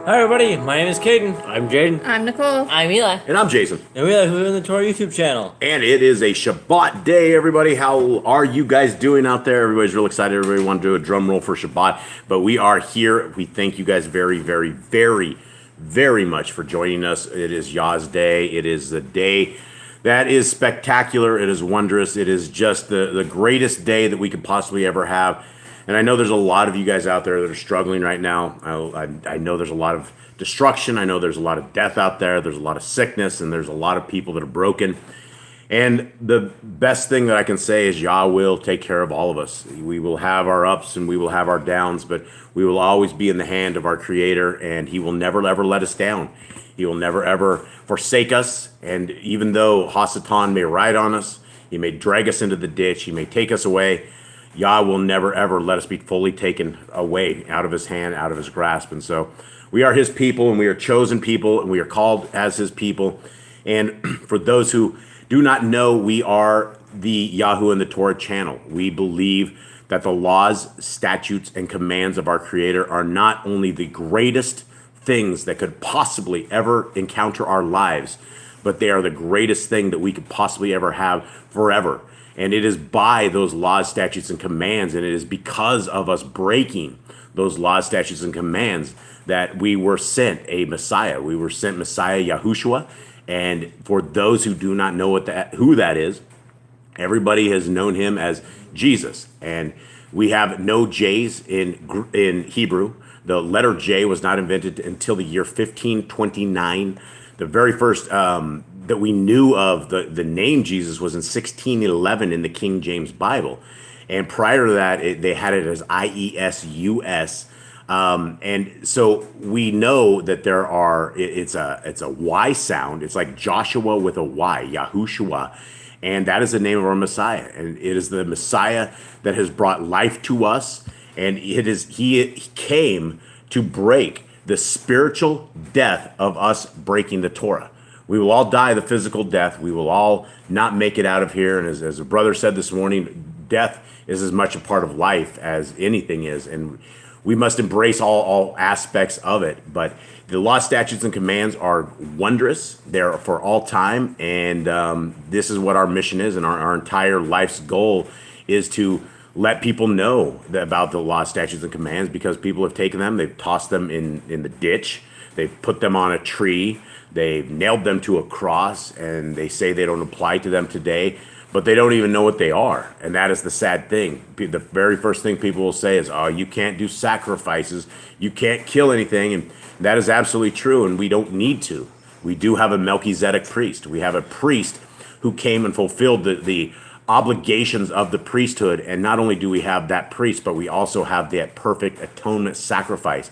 Hi everybody, my name is Caden. I'm Jaden. I'm Nicole. I'm Eli. And I'm Jason. And we live in the Torah YouTube channel. And it is a Shabbat day, everybody. How are you guys doing out there? Everybody's real excited. Everybody want to do a drum roll for Shabbat. But we are here. We thank you guys very, very, very, very much for joining us. It is Yah's day. It is the day that is spectacular. It is wondrous. It is just the greatest day that we could possibly ever have. And I know there's a lot of you guys out there that are struggling right now. I know there's a lot of destruction. I know there's a lot of death out there. There's a lot of sickness, and there's a lot of people that are broken. And the best thing that I can say is Yah will take care of all of us. We will have our ups and we will have our downs, but we will always be in the hand of our Creator, and He will never, ever let us down. He will never, ever forsake us. And even though Hasatan may ride on us, he may drag us into the ditch, he may take us away, Yah will never, ever let us be fully taken away out of His hand, out of His grasp. And so we are His people, and we are chosen people, and we are called as His people. And for those who do not know, we are the Yahoo and the Torah channel. We believe that the laws, statutes, and commands of our Creator are not only the greatest things that could possibly ever encounter our lives, but they are the greatest thing that we could possibly ever have forever. And it is by those laws, statutes, and commands, and it is because of us breaking those laws, statutes, and commands, that we were sent a Messiah. We were sent Messiah Yahushua. And for those who do not know who that is, everybody has known him as Jesus. And we have no J's in Hebrew. The letter J was not invented until the year 1529. The very first that we knew of the name Jesus was in 1611 in the King James Bible. And prior to that, they had it as IESUS. And so we know that it's a Y sound. It's like Joshua with a Y, Yahushua. And that is the name of our Messiah. And it is the Messiah that has brought life to us. And he came to break the spiritual death of us breaking the Torah. We will all die the physical death. We will all not make it out of here. And as a brother said this morning, death is as much a part of life as anything is. And we must embrace all aspects of it. But the law, statutes, and commands are wondrous. They're for all time. And this is what our mission is. And our entire life's goal is to let people know about the law, statutes, and commands, because people have taken them, they've tossed them in the ditch, they've put them on a tree, they've nailed them to a cross, and they say they don't apply to them today, but they don't even know what they are. And that is the sad thing. The very first thing people will say is, oh, you can't do sacrifices, you can't kill anything, and that is absolutely true, and we don't need to. We do have a Melchizedek priest. We have a priest who came and fulfilled the obligations of the priesthood. And not only do we have that priest, but we also have that perfect atonement sacrifice.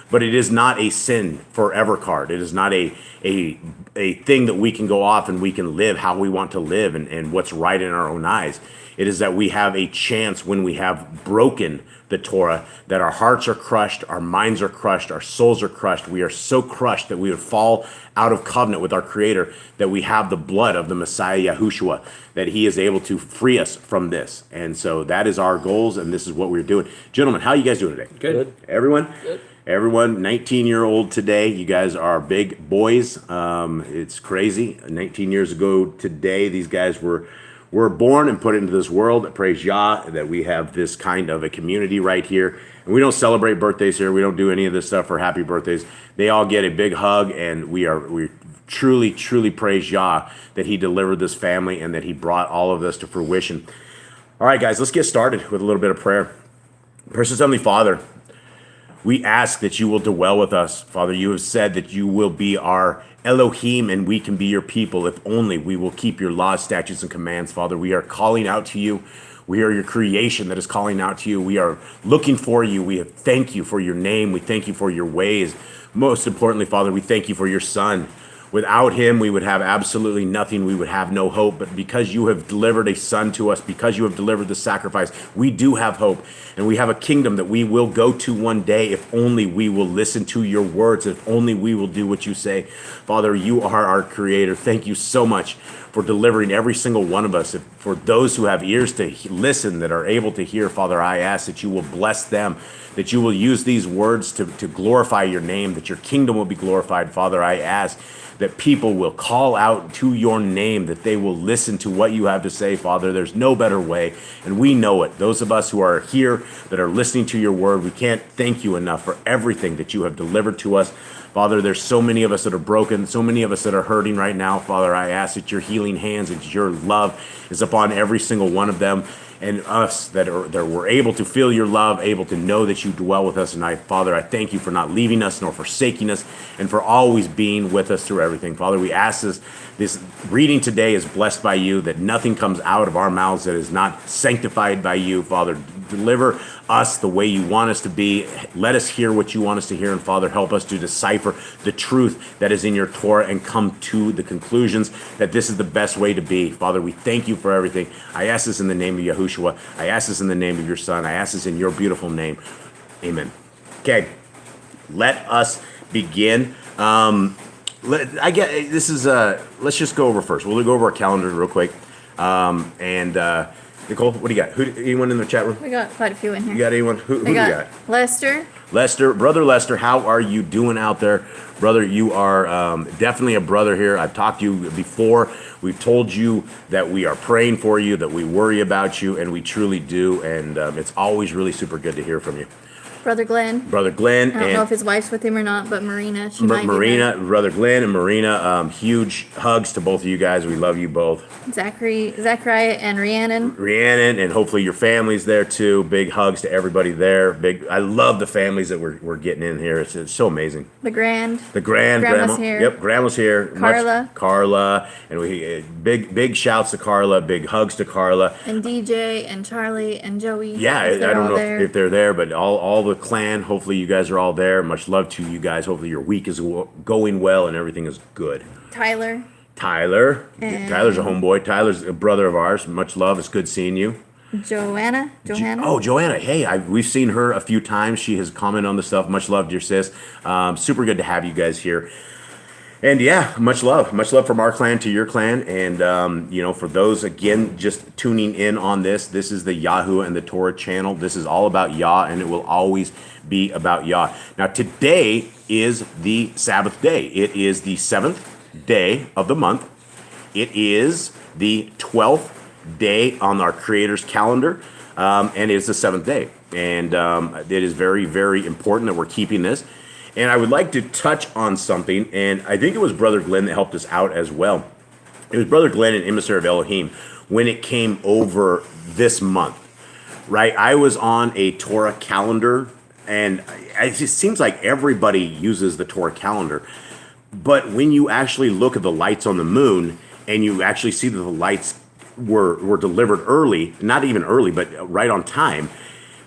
But it is not a sin forever card. It is not a thing that we can go off and we can live how we want to live and what's right in our own eyes. It is that we have a chance when we have broken the Torah, that our hearts are crushed, our minds are crushed, our souls are crushed. We are so crushed that we would fall out of covenant with our Creator, that we have the blood of the Messiah Yahushua, that he is able to free us from this. And so that is our goals, and this is what we're doing. Gentlemen, how are you guys doing today? Good. Everyone? Good. Everyone, 19-year-old today. You guys are big boys. It's crazy. 19 years ago today, these guys were born and put into this world. Praise Yah that we have this kind of a community right here. And we don't celebrate birthdays here. We don't do any of this stuff for happy birthdays. They all get a big hug, and we truly, truly praise Yah that he delivered this family and that he brought all of this to fruition. All right, guys, let's get started with a little bit of prayer. Precious Heavenly Father, we ask that you will dwell with us. Father, you have said that you will be our Elohim and we can be your people if only we will keep your laws, statutes, and commands. Father, we are calling out to you. We are your creation that is calling out to you. We are looking for you. We thank you for your name. We thank you for your ways. Most importantly, Father, we thank you for your Son. Without him, we would have absolutely nothing. We would have no hope. But because you have delivered a son to us, because you have delivered the sacrifice, we do have hope. And we have a kingdom that we will go to one day if only we will listen to your words, if only we will do what you say. Father, you are our creator. Thank you so much for delivering every single one of us. For those who have ears to listen, that are able to hear, Father, I ask that you will bless them, that you will use these words to glorify your name, that your kingdom will be glorified. Father, I ask that people will call out to your name, that they will listen to what you have to say, Father. There's no better way, and we know it. Those of us who are here that are listening to your word, we can't thank you enough for everything that you have delivered to us. Father, there's so many of us that are broken, so many of us that are hurting right now. Father, I ask that your healing hands and your love is upon every single one of them, and us that we're able to feel your love, able to know that you dwell with us. And Father, I thank you for not leaving us nor forsaking us, and for always being with us through everything. Father, we ask this reading today is blessed by you, that nothing comes out of our mouths that is not sanctified by you. Father, deliver us the way you want us to be. Let us hear what you want us to hear. And Father, help us to decipher the truth that is in your Torah and come to the conclusions that this is the best way to be. Father, we thank you for everything. I ask this in the name of Yahushua. I ask this in the name of your Son. I ask this in your beautiful name. Amen. Okay, let us begin. Let's just go over first. We'll go over our calendar real quick. Nicole, what do you got? Anyone in the chat room? We got quite a few in here. You got anyone? Who do you got? Lester. Brother Lester, how are you doing out there? Brother, you are definitely a brother here. I've talked to you before. We've told you that we are praying for you, that we worry about you, and we truly do. And it's always really super good to hear from you. Brother Glenn. I don't know if his wife's with him or not, but Marina, she might be there. Brother Glenn and Marina, huge hugs to both of you guys. We love you both. Zachariah and Rhiannon, and hopefully your family's there too. Big hugs to everybody there. I love the families that we're getting in here. It's so amazing. The Grandma's here. Yep, Grandma's here. Carla, and we big shouts to Carla. Big hugs to Carla. And DJ and Charlie and Joey. Yeah, I don't know if they're there, but all the clan. Hopefully you guys are all there. Much love to you guys. Hopefully your week is going well and everything is good. Tyler. Tyler's a homeboy. Tyler's a brother of ours. Much love. It's good seeing you. Johanna. Joanna. Hey, we've seen her a few times. She has commented on the stuff. Much love, dear sis. Super good to have you guys here. And yeah, much love from our clan to your clan. And for those again just tuning in on this is the Yahoo and the Torah channel. This is all about Yah, and it will always be about Yah. Now today is the Sabbath day. It is the 7th day of the month. It is the 12th day on our Creator's calendar, and it is the 7th day. And it is very, very important that we're keeping this. And I would like to touch on something, and I think it was Brother Glenn that helped us out as well. It was Brother Glenn and Emissary of Elohim when it came over this month, right? I was on a Torah calendar, and it just seems like everybody uses the Torah calendar. But when you actually look at the lights on the moon, and you actually see that the lights were delivered early, not even early, but right on time,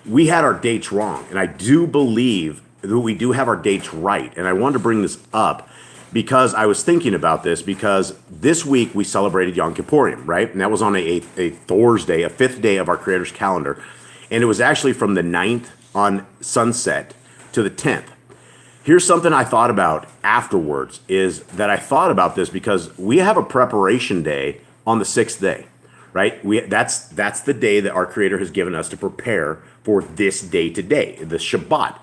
we had our dates wrong. And I do believe that we do have our dates right. And I wanted to bring this up because I was thinking about this, because this week we celebrated Yom Kippurim, right? And that was on a Thursday, a 5th day of our Creator's calendar. And it was actually from the 9th on sunset to the 10th. Here's something I thought about afterwards, is that I thought about this because we have a preparation day on the 6th day, right? That's the day that our Creator has given us to prepare for this day today, the Shabbat.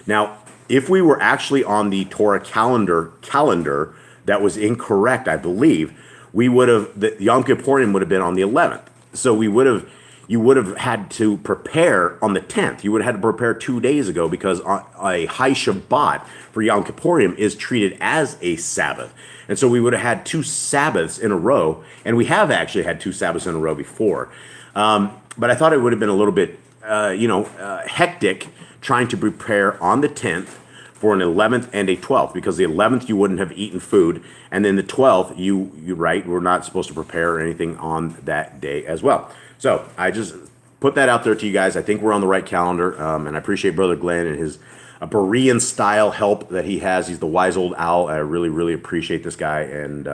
Now, if we were actually on the Torah calendar that was incorrect, I believe, the Yom Kippurim would have been on the 11th. So you would have had to prepare on the 10th. You would have had to prepare 2 days ago, because a high Shabbat for Yom Kippurim is treated as a Sabbath. And so we would have had 2 Sabbaths in a row, and we have actually had 2 Sabbaths in a row before. But I thought it would have been a little bit, hectic trying to prepare on the 10th for an 11th and a 12th, because the 11th you wouldn't have eaten food, and then the 12th we're not supposed to prepare anything on that day as well. So I just put that out there to you guys. I think we're on the right calendar, and I appreciate Brother Glenn and his Berean style help that he has. He's the wise old owl. I really, really appreciate this guy, and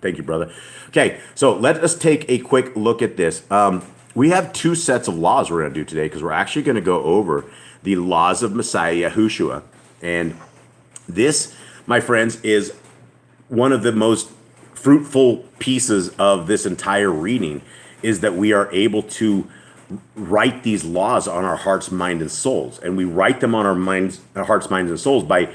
thank you, brother. Okay, so let us take a quick look at this. We have 2 sets of laws we're going to do today, because we're actually going to go over the laws of Messiah Yahushua. And this, my friends, is one of the most fruitful pieces of this entire reading, is that we are able to write these laws on our hearts, mind, and souls. And we write them on our hearts, minds, and souls by,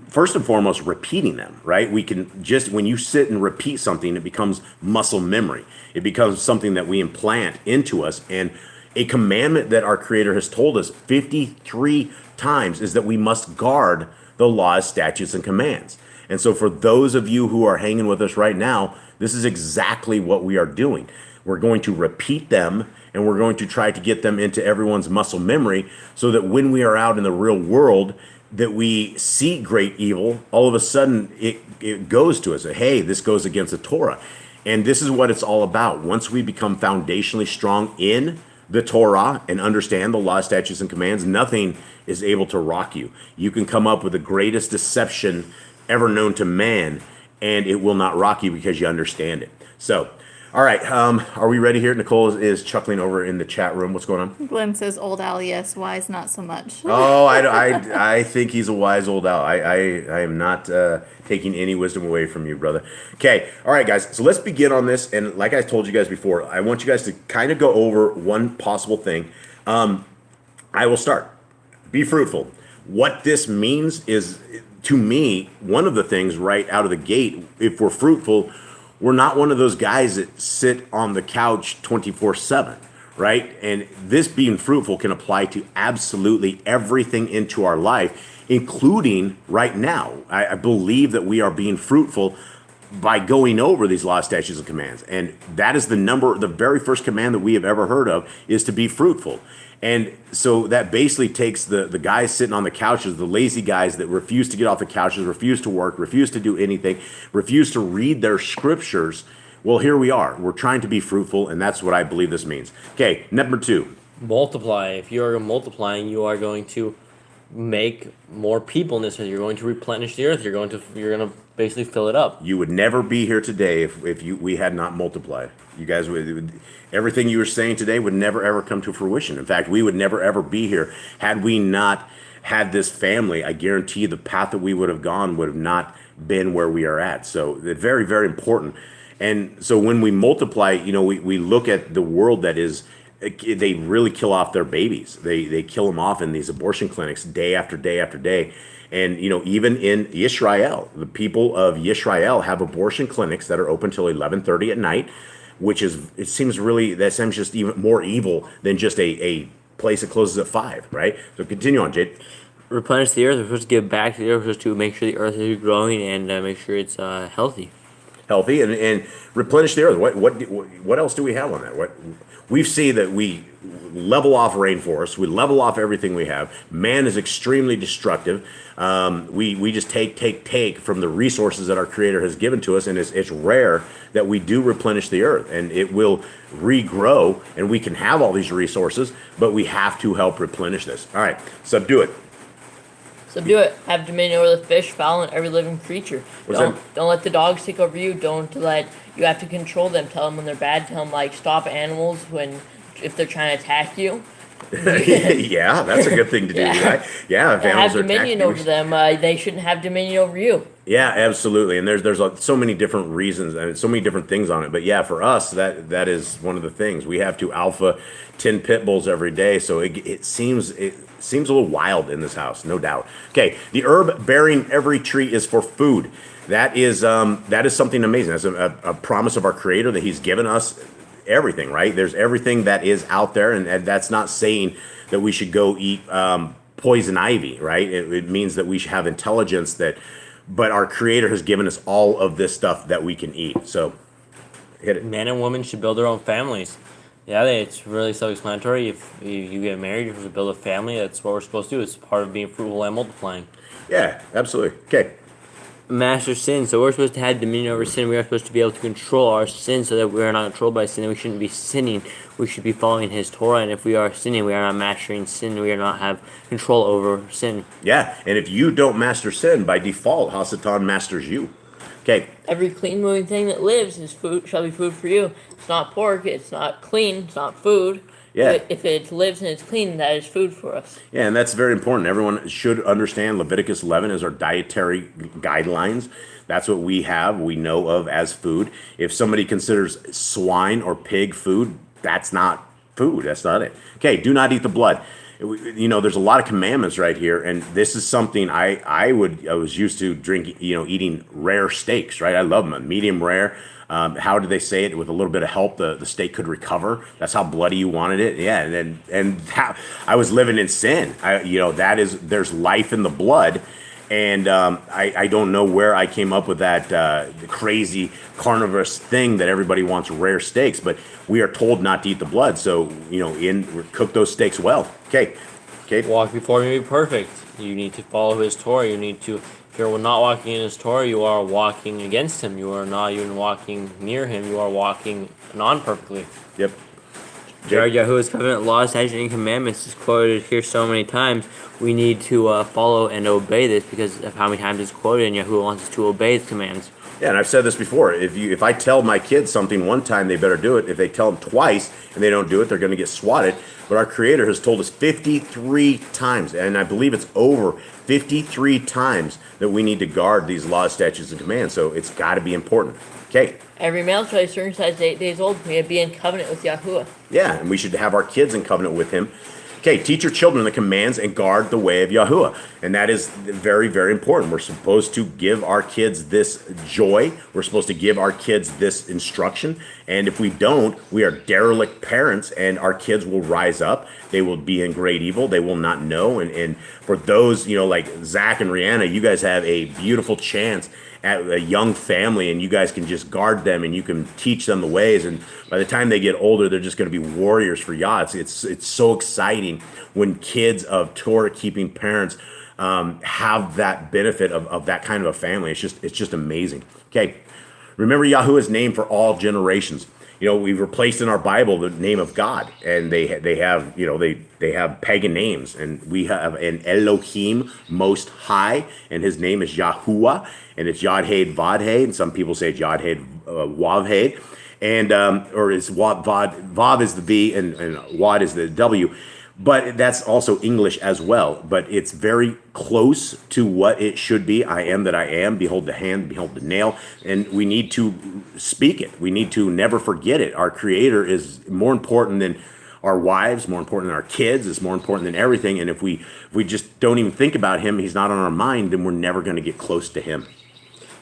first and foremost, repeating them, right? We can just, when you sit and repeat something, it becomes muscle memory. It becomes something that we implant into us. And a commandment that our Creator has told us 53 times is that we must guard the laws, statutes, and commands. And so for those of you who are hanging with us right now, this is exactly what we are doing. We're going to repeat them, and we're going to try to get them into everyone's muscle memory, so that when we are out in the real world, that we see great evil, all of a sudden it goes to us. Hey, this goes against the Torah. And this is what it's all about. Once we become foundationally strong in the Torah and understand the law, statutes, and commands, nothing is able to rock you. You can come up with the greatest deception ever known to man, and it will not rock you because you understand it. So, all right, are we ready here? Nicole is chuckling over in the chat room. What's going on? Glenn says, old owl, yes. Wise, not so much. Oh, I think he's a wise old owl. I am not taking any wisdom away from you, brother. Okay, all right, guys. So let's begin on this. And like I told you guys before, I want you guys to kind of go over one possible thing. I will start. Be fruitful. What this means is, to me, one of the things right out of the gate, if we're fruitful, we're not one of those guys that sit on the couch 24/7, right? And this being fruitful can apply to absolutely everything into our life, including right now. I believe that we are being fruitful by going over these laws, statutes, and commands. And that is the very first command that we have ever heard of is to be fruitful. And so that basically takes the guys sitting on the couches, the lazy guys that refuse to get off the couches, refuse to work, refuse to do anything, refuse to read their scriptures. Well, here we are. We're trying to be fruitful, and that's what I believe this means. Okay, number 2. Multiply. If you are multiplying, you are going to make more people in this earth. You're going to replenish the earth. You're going to basically fill it up. You would never be here today if we had not multiplied. You guys would everything you were saying today would never ever come to fruition. In fact, we would never ever be here had we not had this family. I guarantee you the path that we would have gone would have not been where we are at. So it's very, very important. And so when we multiply, we look at the world that is, they really kill off their babies. They kill them off in these abortion clinics day after day after day. And, even in Israel, the people of Israel have abortion clinics that are open till 11:30 at night, that seems just even more evil than just a place that closes at 5, right? So continue on, Jade. Replenish the earth. We're supposed to give back to the earth. We're supposed to make sure the earth is growing and make sure it's healthy. Healthy and replenish the earth. What else do we have on that? We see that we level off rainforests, we level off everything we have. Man is extremely destructive. We just take from the resources that our Creator has given to us, and it's rare that we do replenish the earth, and it will regrow, and we can have all these resources, but we have to help replenish this. All right, subdue it. Subdue it. Have dominion over the fish, fowl, and every living creature. Don't let the dogs take over you. You have to control them. Tell them when they're bad. Tell them stop animals if they're trying to attack you. Yeah, that's a good thing to do, right? Yeah, if animals have dominion over them. They shouldn't have dominion over you. Yeah, absolutely. And there's so many different reasons and so many different things on it. But yeah, for us, that is one of the things. We have to alpha 10 pit bulls every day, so it seems a little wild in this house, no doubt. Okay, the herb bearing every tree is for food. That is something amazing. That's a promise of our Creator that He's given us everything, right? There's everything that is out there, and that's not saying that we should go eat poison ivy, right? It means that we should have intelligence but our Creator has given us all of this stuff that we can eat. So, hit it. Man and woman should build their own families. Yeah, it's really self-explanatory. If you get married, you're supposed to build a family. That's what we're supposed to do. It's part of being fruitful and multiplying. Yeah, absolutely. Okay. Master sin. So we're supposed to have dominion over sin. We are supposed to be able to control our sin so that we are not controlled by sin. And we shouldn't be sinning. We should be following His Torah. And if we are sinning, we are not mastering sin. We are not have control over sin. Yeah, and if you don't master sin, by default, Hasatan masters you. Okay. Every clean moving thing that lives shall be food for you. It's not pork. It's not clean. It's not food. Yeah. If it lives and it's clean, that is food for us. Yeah, and that's very important. Everyone should understand Leviticus 11 is our dietary guidelines. That's what we know of as food. If somebody considers swine or pig food, that's not food. That's not it. Okay, do not eat the blood. There's a lot of commandments right here, and this is something I was used to eating rare steaks, right? I love them, medium rare. How did they say it? With a little bit of help, the steak could recover. That's how bloody you wanted it. Yeah, and I was living in sin. There's life in the blood, and I don't know where I came up with that crazy carnivorous thing that everybody wants rare steaks, but we are told not to eat the blood. So cook those steaks well. Okay. Walk before me, be perfect. You need to follow His Torah. If you're not walking in His Torah, you are walking against Him. You are not even walking near Him. You are walking non-perfectly. Yep. Yahuwah's covenant laws, statutes, and commandments is quoted here so many times. We need to follow and obey this because of how many times it's quoted, and Yahuwah wants us to obey His commands. Yeah, and I've said this before. If I tell my kids something one time, they better do it. If they tell them twice and they don't do it, they're going to get swatted. But our Creator has told us 53 times, and I believe it's over 53 times that we need to guard these laws, statutes, and commands. So it's got to be important. Okay. Every male shall be circumcised 8 days old. We be in covenant with Yahuwah. Yeah, and we should have our kids in covenant with Him. Okay, teach your children the commands and guard the way of Yahuwah. And that is very, very important. We're supposed to give our kids this joy. We're supposed to give our kids this instruction. And if we don't, we are derelict parents, and our kids will rise up. They will be in great evil. They will not know. And for those, like Zach and Rihanna, you guys have a beautiful chance at a young family, and you guys can just guard them and you can teach them the ways, and by the time they get older, they're just going to be warriors for Yah. It's so exciting when kids of Torah keeping parents have that benefit of that kind of a family. It's just amazing. Okay, remember Yahuwah's name for all generations. We've replaced in our Bible the name of God, and they have they have pagan names, and we have an Elohim Most High, and his name is Yahuwah, and it's Yod-Hed Vav-Hed, and some people say it's Yod-Hed Wav-Hed, and or it's Vav is the V and Wad is the W. But that's also English as well. But it's very close to what it should be. I am that I am. Behold the hand, behold the nail. And we need to speak it. We need to never forget it. Our Creator is more important than our wives, more important than our kids. It's more important than everything. And if we just don't even think about Him, He's not on our mind, then we're never going to get close to Him.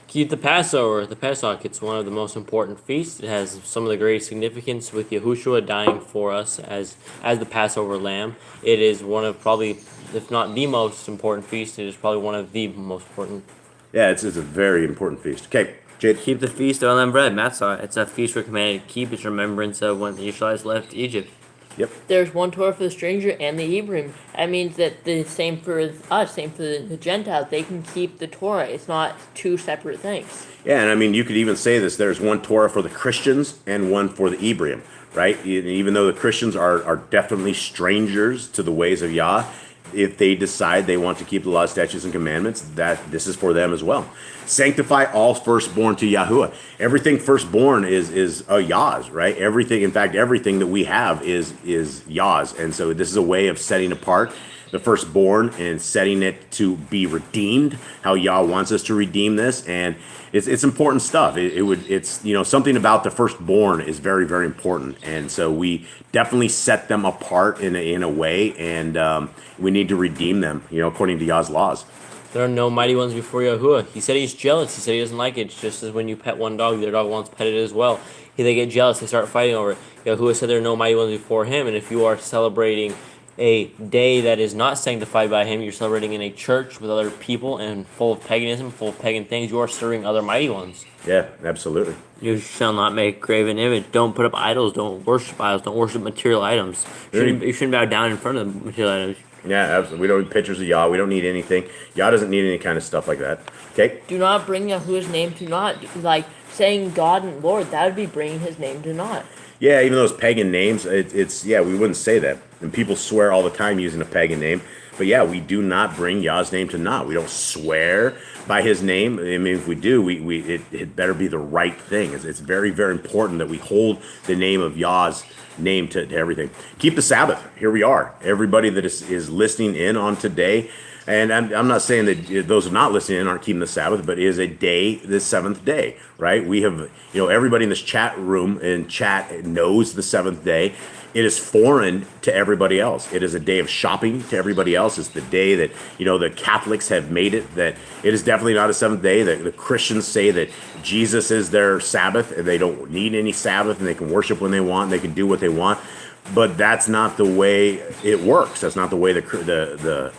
Keep the Passover, the Pesach. It's one of the most important feasts. It has some of the greatest significance with Yahushua dying for us as the Passover lamb. It is one of probably, if not the most important feast, it is probably one of the most important. Yeah, it's a very important feast. Okay, Jade. Keep the feast of unleavened bread, Matzah. It's a feast we're commanded to keep. It's remembrance of when the Israelites left Egypt. Yep. There's one Torah for the stranger and the Hebrew. That means that the same for us, same for the Gentiles. They can keep the Torah. It's not two separate things. Yeah, and I mean, you could even say this. There's one Torah for the Christians and one for the Hebrew, right? Even though the Christians are definitely strangers to the ways of Yah, if they decide they want to keep the law, statutes, and commandments, that this is for them as well. Sanctify all firstborn to Yahuwah. Everything firstborn is Yah's, right? Everything, in fact, everything that we have is Yah's. And so this is a way of setting apart the firstborn and setting it to be redeemed, how Yah wants us to redeem this. And it's important stuff. It's something about the firstborn is very, very important. And so we definitely set them apart in a way, and we need to redeem them, according to Yah's laws. There are no mighty ones before Yahuwah. He said he's jealous. He said he doesn't like it. It's just as when you pet one dog, the other dog wants petted as well. They get jealous. They start fighting over it. Yahuwah said there are no mighty ones before him. And if you are celebrating a day that is not sanctified by him, you're celebrating in a church with other people and full of paganism, full of pagan things, you are serving other mighty ones. Yeah, absolutely. You shall not make graven image. Don't put up idols. Don't worship idols. Don't worship material items. You shouldn't bow down in front of the material items. Yeah, absolutely. We don't need pictures of Yah. We don't need anything. Yah doesn't need any kind of stuff like that. Okay? Do not bring Yahuwah's name to naught. Like saying God and Lord, that would be bringing his name to naught. Yeah, even those pagan names, we wouldn't say that. And people swear all the time using a pagan name. But yeah, we do not bring Yah's name to naught. We don't swear by his name. I mean, if we do, it better be the right thing. It's very, very important that we hold the name of Yah's name to everything. Keep the Sabbath. Here we are. Everybody that is listening in on today, and I'm not saying that those who are not listening in aren't keeping the Sabbath, but it is a day, the seventh day, right? We have, everybody in this chat room and chat knows the seventh day. It is foreign to everybody else. It is a day of shopping to everybody else. It's the day that, the Catholics have made it, that it is definitely not a seventh day. The Christians say that Jesus is their Sabbath and they don't need any Sabbath and they can worship when they want, and they can do what they want. But that's not the way it works. That's not the way the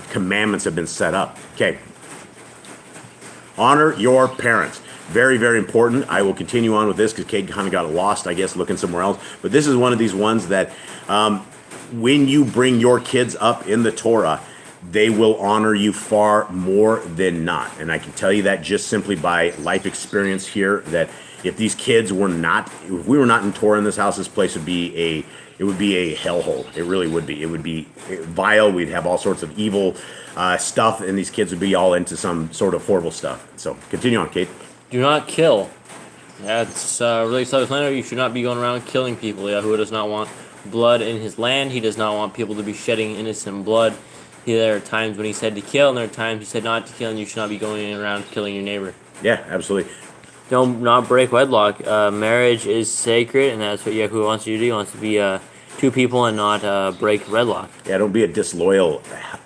commandments have been set up. Okay. Honor your parents. Very, very important. I will continue on with this because Kate kind of got lost, I guess, looking somewhere else. But this is one of these ones that when you bring your kids up in the Torah, they will honor you far more than not. And I can tell you that just simply by life experience here, that if these kids were not, if we were not in Torah in this house, this place would be a hellhole. It really would be. It would be vile. We'd have all sorts of evil stuff, and these kids would be all into some sort of horrible stuff. So continue on, Kate. Do not kill. That's really self-explanatory. You should not be going around killing people. Yahuwah does not want blood in his land. He does not want people to be shedding innocent blood. There are times when he said to kill, and there are times he said not to kill, and you should not be going around killing your neighbor. Yeah, absolutely. Don't not break wedlock. Marriage is sacred, and that's what Yahuwah wants you to do. He wants to be two people and not break wedlock. Yeah, don't be a disloyal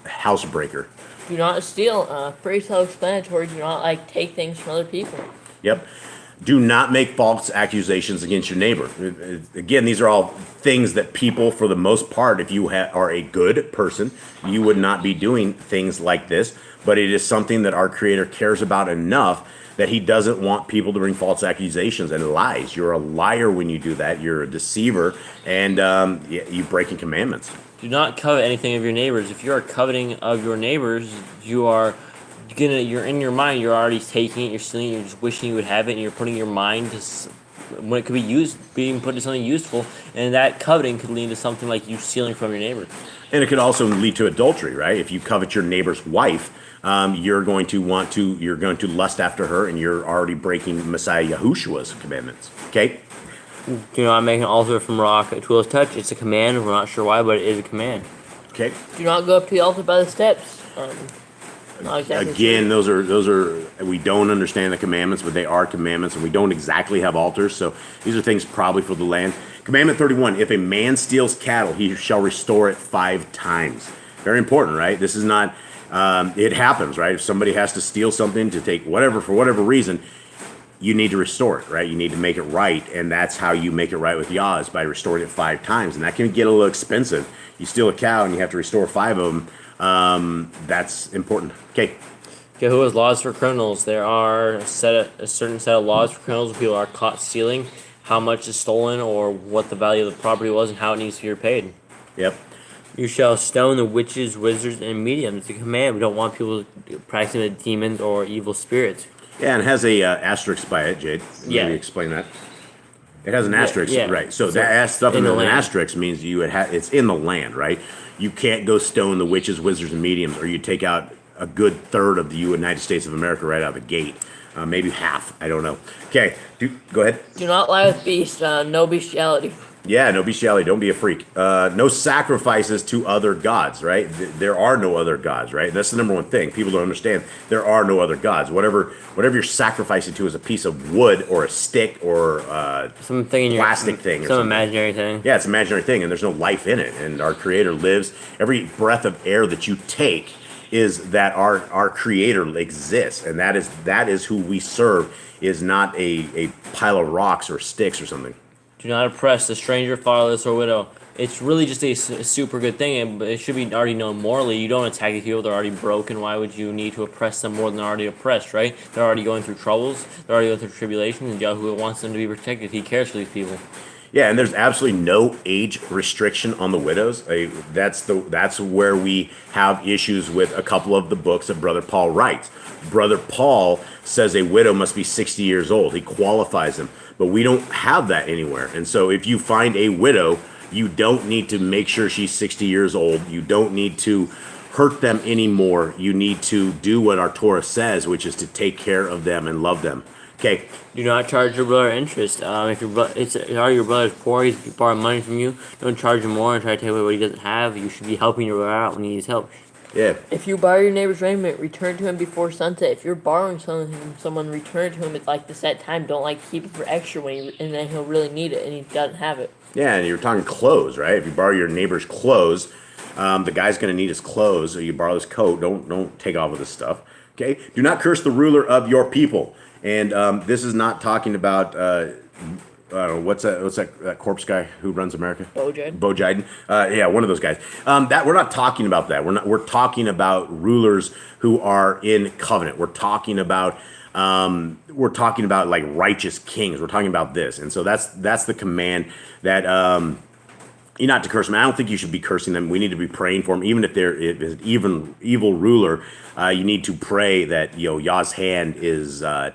housebreaker. Do not steal. Pretty self-explanatory. Do not take things from other people. Yep. Do not make false accusations against your neighbor. Again, these are all things that people, for the most part, if you are a good person, you would not be doing things like this. But it is something that our Creator cares about enough that He doesn't want people to bring false accusations and lies. You're a liar when you do that. You're a deceiver, and you're breaking commandments. Do not covet anything of your neighbors. If you are coveting of your neighbors, you're in your mind, you're already taking it, you're stealing it, you're just wishing you would have it, and you're putting your mind to when it could be being put to something useful, and that coveting could lead to something like you stealing from your neighbor. And it could also lead to adultery, right? If you covet your neighbor's wife, you're going to lust after her, and you're already breaking Messiah Yahushua's commandments. Okay? Do not make an altar from rock a tool's touch. It's a command. We're not sure why, but it is a command. Okay. Do not go up to the altar by the steps. Not exactly Again, those are we don't understand the commandments, but they are commandments, and we don't exactly have altars, so these are things probably for the land. Commandment 31: if a man steals cattle, he shall restore it 5 times. Very important, right? This is not. It happens, right? If somebody has to steal something to take whatever for whatever reason, you need to restore it, right? You need to make it right, and that's how you make it right with Yah, is by restoring it 5 times, and that can get a little expensive. You steal a cow and you have to restore 5 of them. That's important. Okay. Yahuwah's laws for criminals. There are a certain set of laws for criminals when people are caught stealing, how much is stolen, or what the value of the property was, and how it needs to be repaid. Yep. You shall stone the witches, wizards, and mediums. It's a command. We don't want people practicing the demons or evil spirits. Yeah, and it has a asterisk by it, Jade. Yeah. Maybe explain that. It has an asterisk, yeah. right? So that stuff in in the an land. asterisk means it's in the land, right? You can't go stone the witches, wizards, and mediums, or you take out a good third of the United States of America right out of the gate. Maybe half. I don't know. Okay, go ahead. Do not lie with beasts. No bestiality. Yeah, no bestiality. Don't be a freak. No sacrifices to other gods, right? There are no other gods, right? That's the number one thing. People don't understand. There are no other gods. Whatever you're sacrificing to is a piece of wood or a stick or Something in plastic thing. Or some something. imaginary thing. Yeah, it's an imaginary thing, and there's no life in it. And our Creator lives. Every breath of air that you take is that our Creator exists, and that is who we serve. Is not a pile of rocks or sticks or something. Do not oppress the stranger, fatherless, or widow. It's really just a super good thing, but it should be already known morally. You don't attack these people. They're already broken. Why would you need to oppress them more than they're already oppressed, right? They're already going through troubles. They're already going through tribulations, and Yahuwah wants them to be protected. He cares for these people. Yeah, and there's absolutely no age restriction on the widows. That's where we have issues with a couple of the books that Brother Paul writes. Brother Paul says a widow must be 60 years old. He qualifies them. But we don't have that anywhere. And so if you find a widow, you don't need to make sure she's 60 years old. You don't need to hurt them anymore. You need to do what our Torah says, which is to take care of them and love them. Okay. Do not charge your brother interest. If your brother's poor, he's borrowing money from you, don't charge him more and try to take away what he doesn't have. You should be helping your brother out when he needs help. Yeah. If you borrow your neighbor's raiment, return to him before sunset. If you're borrowing someone, return it to him at the set time. Don't keep it for extra and then he'll really need it and he doesn't have it. Yeah, and you're talking clothes, right? If you borrow your neighbor's clothes, the guy's going to need his clothes. So you borrow his coat. Don't take off with his stuff. Okay. Do not curse the ruler of your people. And this is not talking about. I don't know, what's that corpse guy who runs America? Bo Jiden. Yeah, one of those guys. That we're not talking about that. We're talking about rulers who are in covenant. We're talking about like righteous kings. We're talking about this, and so that's the command that you're not to curse them. I don't think you should be cursing them. We need to be praying for them, even if they're even evil ruler. You need to pray that Yah's hand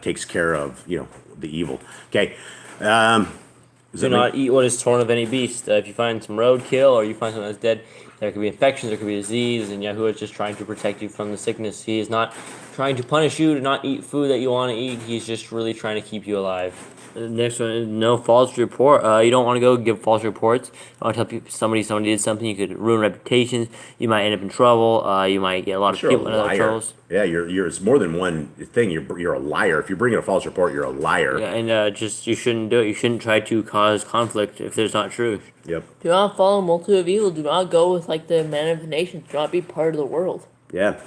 takes care of the evil. Okay. Do not eat what is torn of any beast. If you find some roadkill or you find something that's dead, there could be infections, there could be disease, and Yahuwah is just trying to protect you from the sickness. He is not trying to punish you to not eat food that you want to eat. He's just really trying to keep you alive. The next one is no false report. You don't want to go give false reports. You want to tell people somebody did something. You could ruin reputations. You might end up in trouble. You might get a lot of people in other troubles. Yeah, it's more than one thing. You're a liar. If you're bringing a false report, you're a liar. Yeah, and just you shouldn't do it. You shouldn't try to cause conflict if there's not truth. Yep. Do not follow multitude of evil. Do not go with like the man of the nations. Do not be part of the world. Yeah.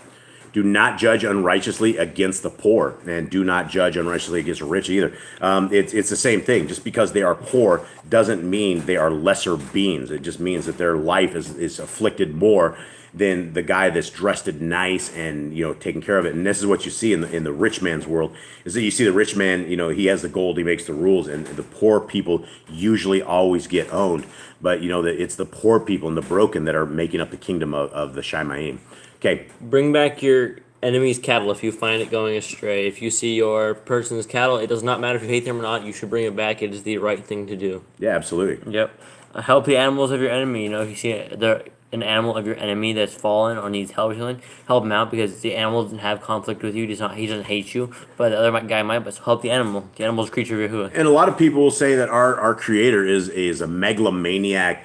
Do not judge unrighteously against the poor, and do not judge unrighteously against the rich either. It's the same thing. Just because they are poor doesn't mean they are lesser beings. It just means that their life is afflicted more than the guy that's dressed it nice and taking care of it. And this is what you see in the rich man's world, is that you see the rich man, he has the gold, he makes the rules, and the poor people usually always get owned. But it's the poor people and the broken that are making up the kingdom of the Shaimaim. Okay. Bring back your enemy's cattle if you find it going astray. If you see your person's cattle, it does not matter if you hate them or not, you should bring it back. It is the right thing to do. Yeah, absolutely. Yep. Help the animals of your enemy. If you see an animal of your enemy that's fallen or needs help, help him out, because the animal doesn't have conflict with you. He doesn't hate you, but the other guy might. But help the animal. The animal's a creature of Yahuwah. And a lot of people will say that our creator is a megalomaniac.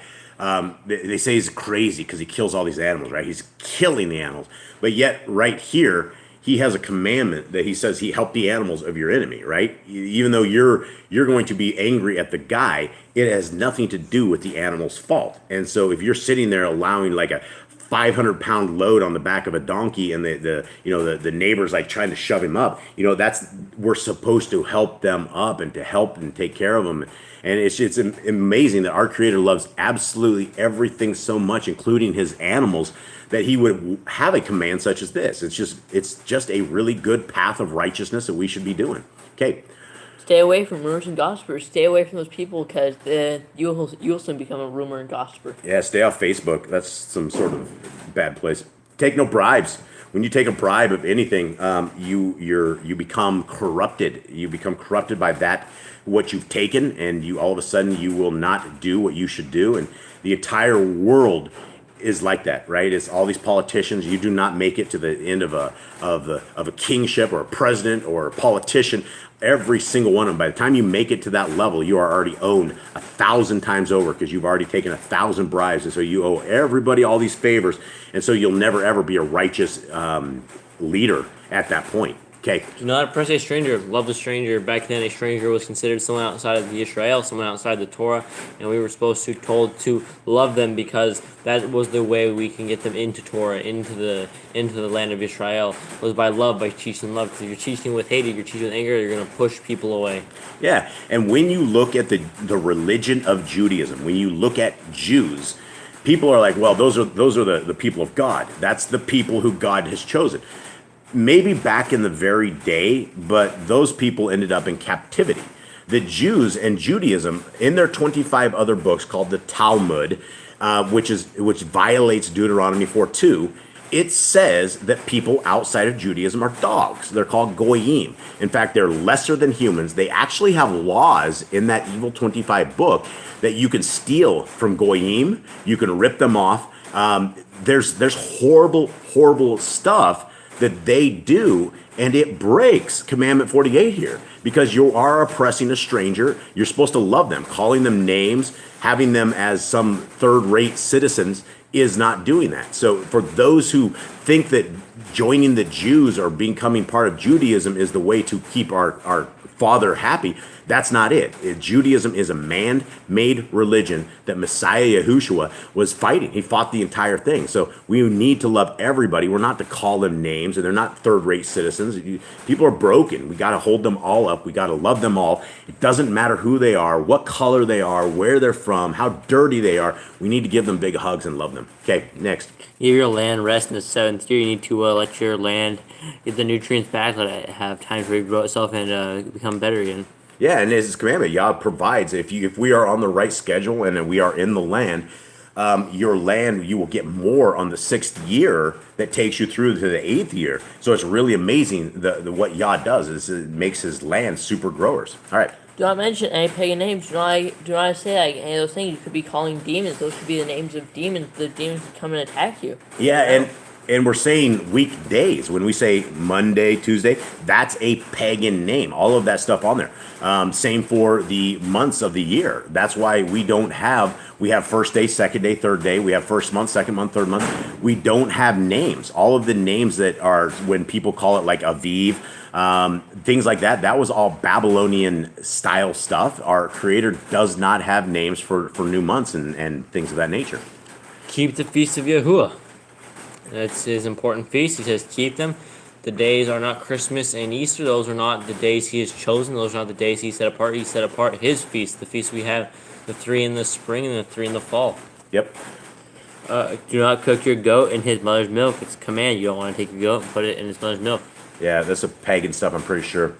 They say he's crazy because he kills all these animals, right? He's killing the animals. But yet, right here, he has a commandment that he says he helped the animals of your enemy, right? Even though you're going to be angry at the guy, it has nothing to do with the animal's fault. And so if you're sitting there allowing like a 500-pound load on the back of a donkey, and the neighbor's like trying to shove him up, we're supposed to help them up and to help and take care of them. And it's amazing that our Creator loves absolutely everything so much, including his animals, that he would have a command such as this. It's just a really good path of righteousness that we should be doing. Okay. Stay away from rumors and gossipers. Stay away from those people, because you'll soon become a rumor and gossiper. Yeah, stay off Facebook. That's some sort of bad place. Take no bribes. When you take a bribe of anything, you become corrupted. You become corrupted by what you've taken, and you all of a sudden you will not do what you should do. And the entire world is like that, right? It's all these politicians. You do not make it to the end of a kingship or a president or a politician. Every single one of them, by the time you make it to that level, you are already owned 1,000 times over, because you've already taken 1,000 bribes, and so you owe everybody all these favors, and so you'll never ever be a righteous leader at that point. Okay. Do not oppress a stranger. Love the stranger. Back then, a stranger was considered someone outside of the Israel, someone outside the Torah, and we were told to love them, because that was the way we can get them into Torah, into the land of Israel, was by love, by teaching love. Because if you're teaching with hate, you're teaching with anger, you're going to push people away. Yeah, and when you look at the religion of Judaism, when you look at Jews, people are like, well, those are the people of God. That's the people who God has chosen. Maybe back in the very day, but those people ended up in captivity. The Jews and Judaism, in their 25 other books called the Talmud, which violates Deuteronomy 4:2, it says that people outside of Judaism are dogs. They're called goyim. In fact, they're lesser than humans. They actually have laws in that evil 25 book that you can steal from goyim. You can rip them off. There's horrible stuff that they do, and it breaks Commandment 48 here, because you are oppressing a stranger. You're supposed to love them. Calling them names, having them as some third-rate citizens is not doing that. So for those who think that joining the Jews or becoming part of Judaism is the way to keep our Father happy, that's not it. Judaism is a man-made religion that Messiah Yahushua was fighting. He fought the entire thing. So we need to love everybody. We're not to call them names, and they're not third-rate citizens. People are broken. We got to hold them all up. We got to love them all. It doesn't matter who they are, what color they are, where they're from, how dirty they are. We need to give them big hugs and love them. Okay, next. Give your land rest in the 7th year. You need to let your land get the nutrients back, let it have time to regrow itself and become better again. Yeah, and his commandment, Yah provides. If we are on the right schedule and we are in the land, your land, you will get more on the 6th year that takes you through to the 8th year. So it's really amazing what Yah does is it makes his land super growers. All right. Do not mention any pagan names. Do not say like any of those things. You could be calling demons. Those could be the names of demons. The demons could come and attack you. Yeah, And we're saying weekdays. When we say Monday, Tuesday, that's a pagan name. All of that stuff on there. Same for the months of the year. That's why we have first day, second day, third day. We have first month, second month, third month. We don't have names. All of the names that are, when people call it like Aviv, things like that, that was all Babylonian style stuff. Our Creator does not have names for new months and things of that nature. Keep the feast of Yahuwah. That's his important feast. He says keep them. The days are not Christmas and Easter. Those are not the days he has chosen. Those are not the days he set apart. He set apart his feast. The feast we have, the 3 in the spring and the 3 in the fall. Yep. Do not cook your goat in his mother's milk. It's a command. You don't want to take your goat and put it in his mother's milk. Yeah, that's a pagan stuff, I'm pretty sure.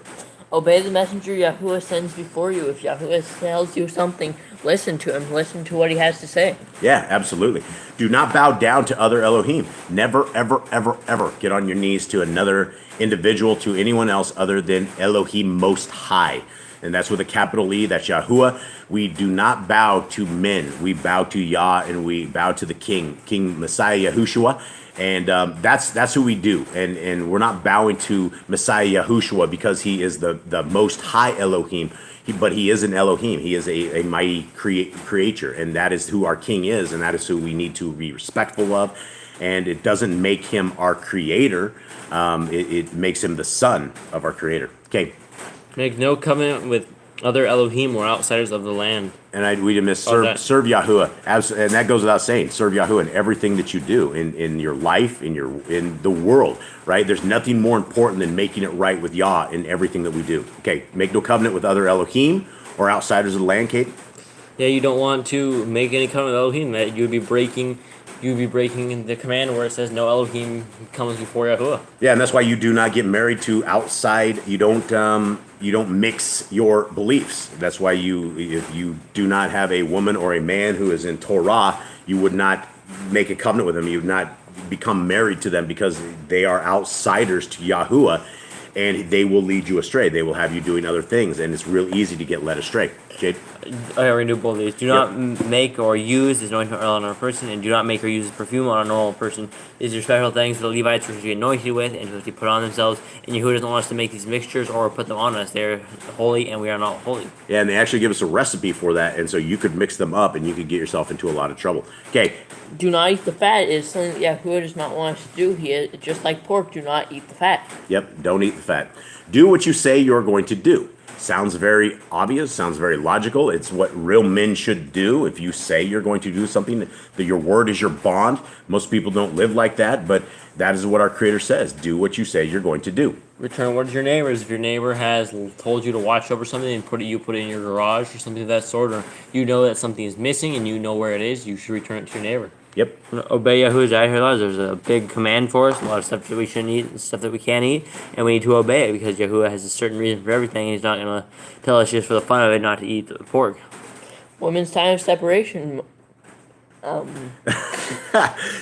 Obey the messenger Yahuwah sends before you. If Yahuwah tells you something, listen to him. Listen to what he has to say. Yeah, absolutely. Do not bow down to other Elohim. Never, ever, ever, ever get on your knees to another individual, to anyone else other than Elohim Most High. And that's with a capital E, that's Yahuwah. We do not bow to men. We bow to Yah, and we bow to the King, King Messiah Yahushua. And that's who we do. And we're not bowing to Messiah Yahushua because he is the most high Elohim. But he is an Elohim. He is a mighty creator. And that is who our king is. And that is who we need to be respectful of. And it doesn't make him our creator. It makes him the son of our creator. Okay. Make no covenant with other Elohim or outsiders of the land. And we didn't miss serve Yahuwah, and that goes without saying. Serve Yahuwah in everything that you do in your life, in the world. Right? There's nothing more important than making it right with Yah in everything that we do. Okay, make no covenant with other Elohim or outsiders of the land, Kate. Yeah, you don't want to make any covenant with Elohim. That you would be breaking the command where it says no Elohim comes before Yahuwah. Yeah, and that's why you do not get married to outside. You don't mix your beliefs. That's why if you do not have a woman or a man who is in Torah, you would not make a covenant with them. You would not become married to them because they are outsiders to Yahuwah, and they will lead you astray. They will have you doing other things, and it's real easy to get led astray. Jade? I already knew both of these. Do not make or use this anointing oil on a person, and do not make or use perfume on a normal person. These are special things for the Levites which be anointed with, and which they put on themselves. And Yahuwah doesn't want us to make these mixtures or put them on us. They're holy, and we are not holy. Yeah, and they actually give us a recipe for that, and so you could mix them up, and you could get yourself into a lot of trouble. Okay. Do not eat the fat is something that Yahuwah does not want us to do. He is, just like pork, do not eat the fat. Yep, don't eat the fat. Do what you say you're going to do. Sounds very obvious, sounds very logical. It's what real men should do. If you say you're going to do something, that your word is your bond. Most people don't live like that, but that is what our Creator says. Do what you say you're going to do. Return word to your neighbors. If your neighbor has told you to watch over something and put it in your garage or something of that sort, or you know that something is missing and you know where it is, you should return it to your neighbor. Yep. Obey Yahuwah's laws. There's a big command for us. A lot of stuff that we shouldn't eat, and stuff that we can't eat, and we need to obey it because Yahuwah has a certain reason for everything. And he's not going to tell us just for the fun of it not to eat the pork. Women's time of separation.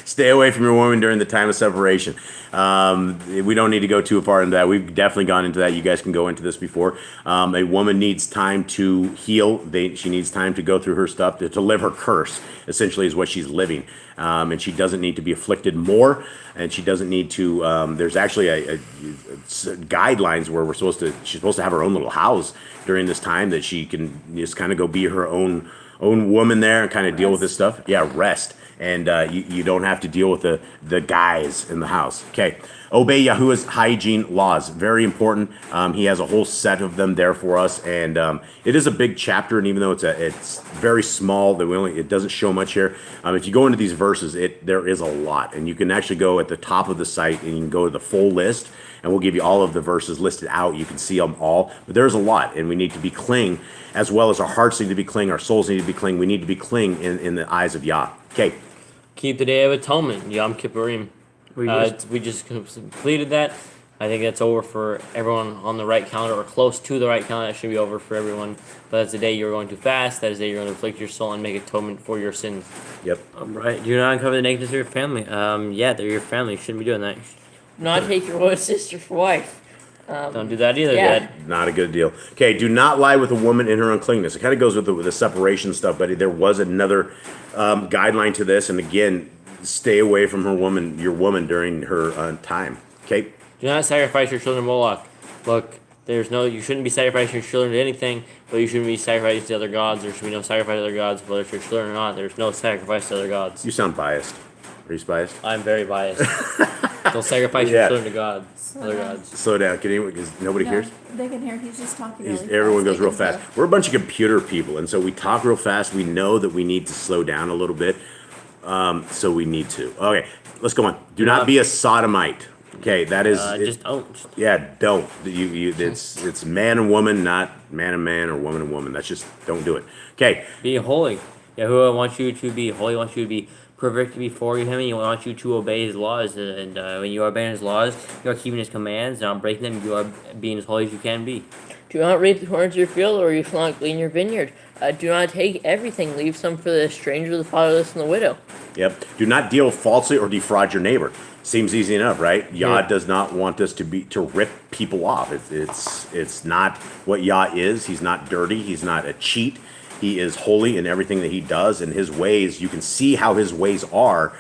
Stay away from your woman during the time of separation. We don't need to go too far into that. We've definitely gone into that. You guys can go into this before. A woman needs time to heal. She needs time to go through her stuff to live her curse, essentially, is what she's living. And she doesn't need to be afflicted more. And she doesn't need to. There's actually a guidelines where she's supposed to have her own little house during this time that she can just kind of go be her own woman there and kind of deal with this stuff. Yeah, rest. And you don't have to deal with the guys in the house. Okay. Obey Yahuwah's hygiene laws. Very important. He has a whole set of them there for us. And it is a big chapter. And even though it's very small, it doesn't show much here. If you go into these verses, there is a lot. And you can actually go at the top of the site and you can go to the full list. And we'll give you all of the verses listed out. You can see them all. But there's a lot. And we need to be clean, as well as our hearts need to be clean. Our souls need to be clean. We need to be clean in the eyes of Yah. Okay. Keep the Day of Atonement, Yom Kippurim. We just completed that. I think that's over for everyone on the right calendar or close to the right calendar. That should be over for everyone. But that's the day you're going to fast. That is the day you're going to afflict your soul and make atonement for your sins. Yep. Right. Do not uncover the nakedness of your family. Yeah, they're your family. You shouldn't be doing that. Not take your own sister for wife. Don't do that either, yeah. Dad. Not a good deal. Okay, do not lie with a woman in her uncleanness. It kind of goes with the separation stuff, but there was another guideline to this. And again, stay away from your woman during her time. Okay. Do not sacrifice your children to Moloch. Look, you shouldn't be sacrificing your children to anything, but you shouldn't be sacrificing to other gods. There should be no sacrifice to other gods, whether it's your children or not. There's no sacrifice to other gods. You sound biased. Are you biased? I'm very biased. Don't sacrifice your children to God. Other gods. Slow down. Can anyone? Because nobody hears. They can hear. He's just talking. Really Everyone fast. goes real fast. We're a bunch of computer people, and so we talk real fast. We know that we need to slow down a little bit, so we need to. Okay, let's go on. Do not be a sodomite. Okay, that is. Just don't. Yeah, don't. It's man and woman, not man and man or woman and woman. That's just don't do it. Okay. Be holy. Yahuwah wants you to be holy. Wants you to be perfect before him, and he wants you to obey his laws. And when you are obeying his laws, you are keeping his commands, not breaking them. You are being as holy as you can be. Do not reap the corners of your field, or you shall not glean your vineyard. Do not take everything. Leave some for the stranger, the fatherless, and the widow. Yep. Do not deal falsely or defraud your neighbor. Seems easy enough, right? Yah does not want us to rip people off. It's not what Yah is. He's not dirty. He's not a cheat. He is holy in everything that he does, and his ways, you can see how his ways are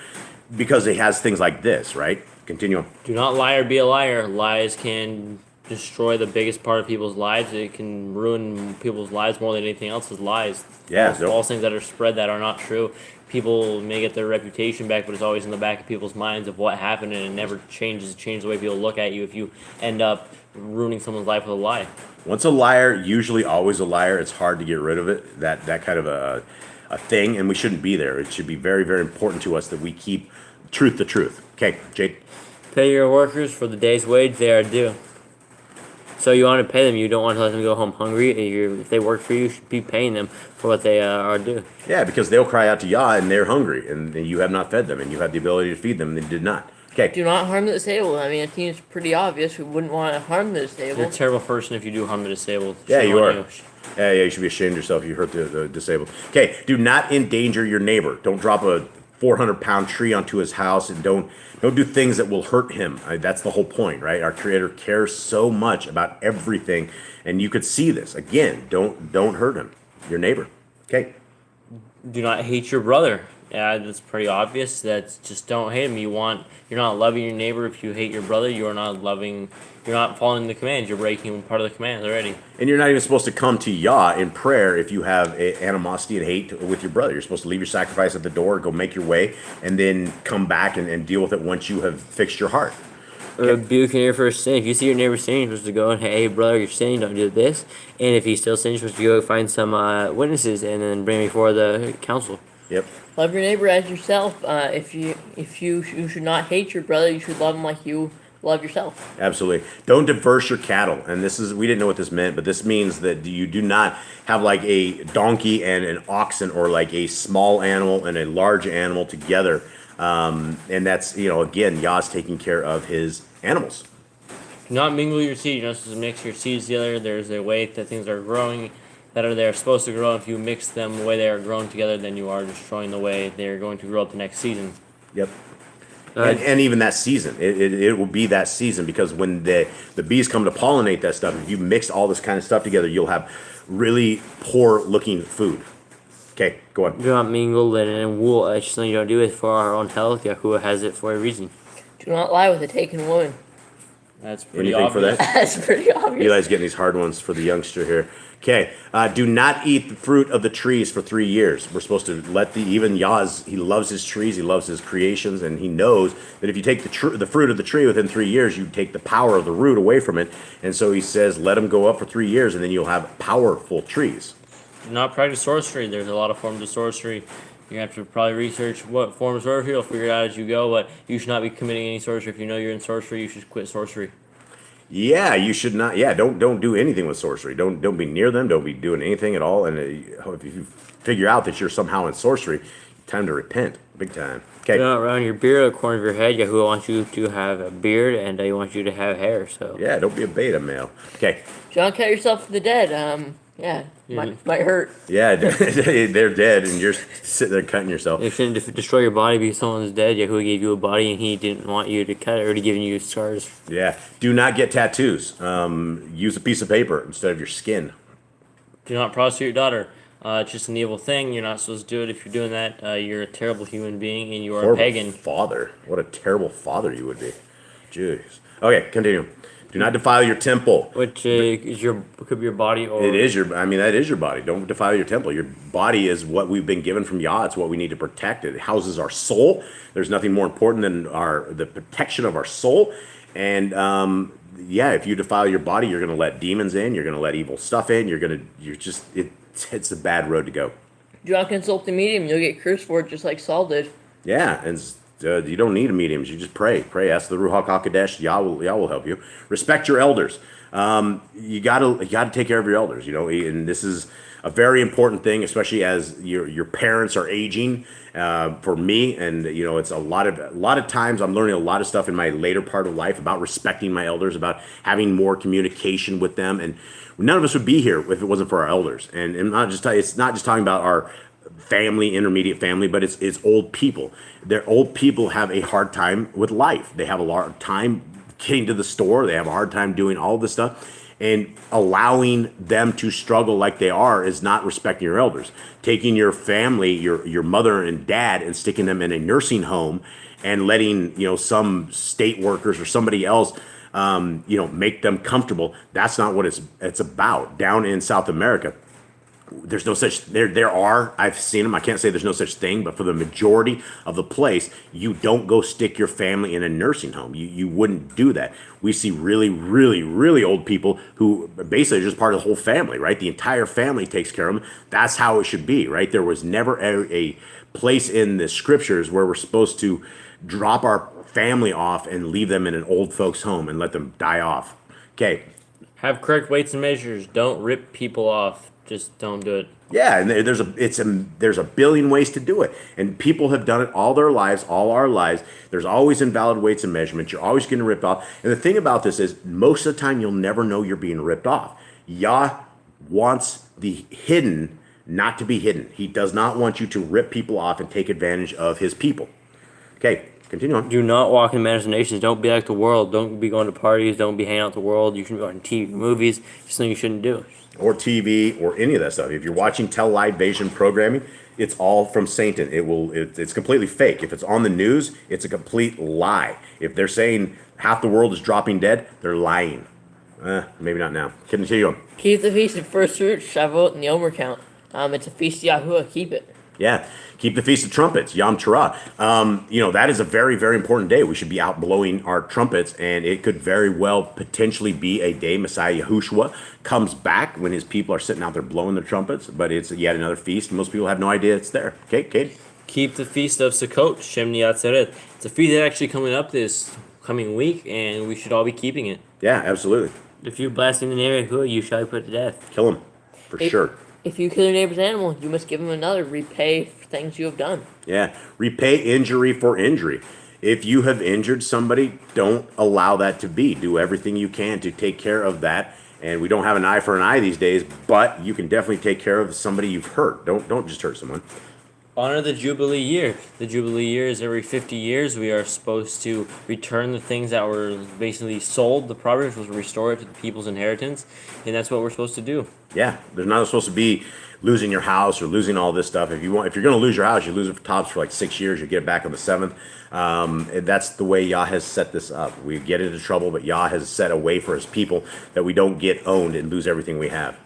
because he has things like this, right? Continue. Do not lie or be a liar. Lies can destroy the biggest part of people's lives. It can ruin people's lives more than anything else is lies. Yeah. There's false things that are spread that are not true. People may get their reputation back, but it's always in the back of people's minds of what happened, and it never changes. It changes the way people look at you if you end up ruining someone's life with a lie. Once a liar, usually always a liar. It's hard to get rid of it. That kind of a thing, and we shouldn't be there. It should be very, very important to us that we keep truth the truth. Okay, Jade. Pay your workers for the day's wage they are due. So you want to pay them. You don't want to let them go home hungry. If they work for you, you should be paying them for what they are due. Yeah, because they'll cry out to Yah, and they're hungry, and you have not fed them, and you had the ability to feed them, and they did not. Okay. Do not harm the disabled. I mean, it seems pretty obvious. We wouldn't want to harm the disabled. You're a terrible person if you do harm the disabled. Yeah, you are. Yeah, you should be ashamed of yourself if you hurt the disabled. Okay, do not endanger your neighbor. Don't drop a 400-pound tree onto his house, and don't do things that will hurt him. That's the whole point, right? Our Creator cares so much about everything, and you could see this. Again, don't hurt him, your neighbor. Okay. Do not hate your brother. Yeah, that's pretty obvious. That's just don't hate him. You're not loving your neighbor if you hate your brother. You're not following the commands. You're breaking part of the commands already. And you're not even supposed to come to Yah in prayer if you have animosity and hate with your brother. You're supposed to leave your sacrifice at the door, go make your way, and then come back and deal with it once you have fixed your heart. Rebuke your neighbor for sin. If you see your neighbor sinning, you're supposed to go and, hey, brother, you're sinning, don't do this. And if he's still sinning, you're supposed to go find some witnesses and then bring him before the council. Yep. Love your neighbor as yourself. If you should not hate your brother, you should love him like you love yourself. Absolutely. Don't diverse your cattle. And we didn't know what this meant, but this means that you do not have like a donkey and an oxen, or like a small animal and a large animal together. And that's, again, Yah's taking care of his animals. Do not mingle your seed. You're not supposed to mix your seeds together. There's a way that things are growing that they're supposed to grow. If you mix them the way they are grown together, then you are destroying the way they're going to grow up the next season. Yep. And even that season, it will be that season, because when the bees come to pollinate that stuff, if you mix all this kind of stuff together, you'll have really poor looking food. Okay, go on. Do not mingle linen and wool. It's just something you don't do it for our own health. Yahuwah has it for a reason. Do not lie with a taken woman. That's pretty Anything obvious. for that? That's pretty obvious. Eli's getting these hard ones for the youngster here. Okay, do not eat the fruit of the trees for 3 years. We're supposed to let even Yah's, he loves his trees, he loves his creations, and he knows that if you take the fruit of the tree within 3 years, you take the power of the root away from it. And so he says, let them go up for 3 years, and then you'll have powerful trees. Do not practice sorcery. There's a lot of forms of sorcery. You have to probably research what form of sorcery. You'll figure it out as you go, but you should not be committing any sorcery. If you know you're in sorcery, you should quit sorcery. Yeah, you should not. Yeah, don't do anything with sorcery. Don't be near them. Don't be doing anything at all. And if you figure out that you're somehow in sorcery, time to repent, big time. Okay. Do not round your beard or the corner of your head. Yahuwah wants you to have a beard, and he wants you to have hair. So yeah, don't be a beta male. Okay. Do not cut yourself to the dead. Might hurt. Yeah, they're dead, and you're sitting there cutting yourself. You shouldn't destroy your body because someone's dead. Yahuwah gave you a body, and he didn't want you to cut it, or to give you scars. Yeah. Do not get tattoos. Use a piece of paper instead of your skin. Do not prostitute your daughter. It's just an evil thing. You're not supposed to do it. If you're doing that, you're a terrible human being and you are Horrible a pagan. father. What a terrible father you would be. Jeez. Okay, continue. Do not defile your temple. Which could be your body or... It is your, I mean, that is your body. Don't defile your temple. Your body is what we've been given from Yah. It's what we need to protect. It houses our soul. There's nothing more important than the protection of our soul. And, if you defile your body, you're going to let demons in. You're going to let evil stuff in. It's a bad road to go. Do not consult the medium. You'll get cursed for it just like Saul did. Yeah, and you don't need a medium. You just pray. Pray. Ask the Ruach HaKodesh. Yah will help you. Respect your elders. You gotta take care of your elders. And this is a very important thing, especially as your parents are aging. For me, and it's a lot of times I'm learning a lot of stuff in my later part of life about respecting my elders, about having more communication with them, and none of us would be here if it wasn't for our elders. And it's not just talking about our family, intermediate family, but it's old people. Old people have a hard time with life. They have a hard time getting to the store. They have a hard time doing all this stuff. And allowing them to struggle like they are is not respecting your elders. Taking your family, your mother and dad, and sticking them in a nursing home and letting some state workers or somebody else make them comfortable. That's not what it's about. Down in South America, there's no such, there are, I've seen them, I can't say there's no such thing, but for the majority of the place, you don't go stick your family in a nursing home. You wouldn't do that. We see really, really, really old people who basically are just part of the whole family, right? The entire family takes care of them. That's how it should be, right? There was never a place in the scriptures where we're supposed to drop our family off and leave them in an old folks home and let them die off. Okay. Have correct weights and measures. Don't rip people off. Just don't do it. Yeah, and there's a billion ways to do it, and people have done it all their lives, all our lives. There's always invalid weights and measurements. You're always getting ripped off. And the thing about this is, most of the time, you'll never know you're being ripped off. Yah wants the hidden not to be hidden. He does not want you to rip people off and take advantage of his people. Okay, continue on. Do not walk in manners of nations. Don't be like the world. Don't be going to parties. Don't be hanging out with the world. You shouldn't be watching TV, movies. Just something you shouldn't do. Or TV, or any of that stuff. If you're watching television programming, it's all from Satan. It's completely fake. If it's on the news, it's a complete lie. If they're saying half the world is dropping dead, they're lying. Maybe not now. Continue on. Keep the feast of first fruits, Shavuot, and the Omer count. It's a feast of Yahuwah. Keep it. Yeah, keep the Feast of Trumpets, Yom Teruah. That is a very, very important day. We should be out blowing our trumpets, and it could very well potentially be a day Messiah Yahushua comes back when his people are sitting out there blowing their trumpets, but it's yet another feast. Most people have no idea it's there. Okay, Kate? Keep the Feast of Sukkot, Shemini Atzeret. It's a feast that's actually coming up this coming week, and we should all be keeping it. Yeah, absolutely. If you blaspheme the name of Yahuwah, you shall be put to death. Kill him, for sure. If you kill your neighbor's animal, you must give him another. Repay for things you have done. Yeah, repay injury for injury. If you have injured somebody, don't allow that to be. Do everything you can to take care of that. And we don't have an eye for an eye these days, but you can definitely take care of somebody you've hurt. Don't just hurt someone. Honor the Jubilee year. The Jubilee year is every 50 years. We are supposed to return the things that were basically sold. The property was restore it to the people's inheritance, and that's what we're supposed to do. Yeah, there's not supposed to be losing your house or losing all this stuff. If you're going to lose your house, you lose it for tops for like 6 years. You get it back on the 7th. And that's the way Yah has set this up. We get into trouble, but Yah has set a way for his people that we don't get owned and lose everything we have.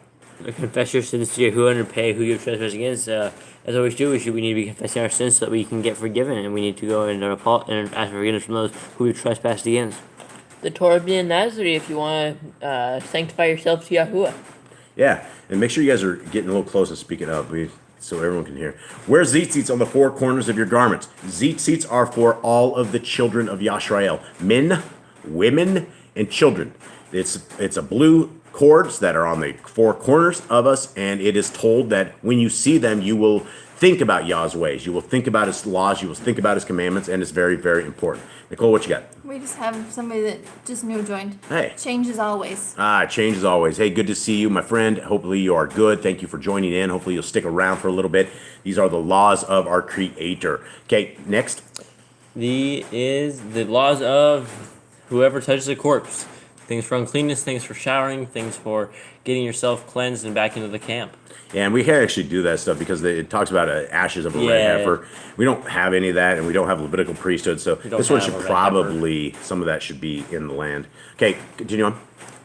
Confess your sins to Yahuwah and repay who you have trespassed against. As always do, we need to be confessing our sins so that we can get forgiven, and we need to go and ask for forgiveness from those who we trespassed against. The Torah being Nazarene if you want to sanctify yourself to Yahuwah. Yeah, and make sure you guys are getting a little close and speaking up, so everyone can hear. Wear tzitzits on the four corners of your garments. Tzitzits are for all of the children of Yisrael, men, women, and children. It's a blue cords that are on the four corners of us, and it is told that when you see them, you will think about Yah's ways. You will think about his laws. You will think about his commandments, and it's very, very important. Nicole, what you got? We just have somebody that just new joined. Hey. Change as always. Change as always. Hey, good to see you, my friend. Hopefully you are good. Thank you for joining in. Hopefully you'll stick around for a little bit. These are the laws of our Creator. Okay, next. The laws of whoever touches a corpse. Things for uncleanness, things for showering, things for getting yourself cleansed and back into the camp. Yeah, and we can actually do that stuff because it talks about ashes of a red heifer. We don't have any of that, and we don't have Levitical priesthood, so this one should probably, some of that should be in the land. Okay, continue on.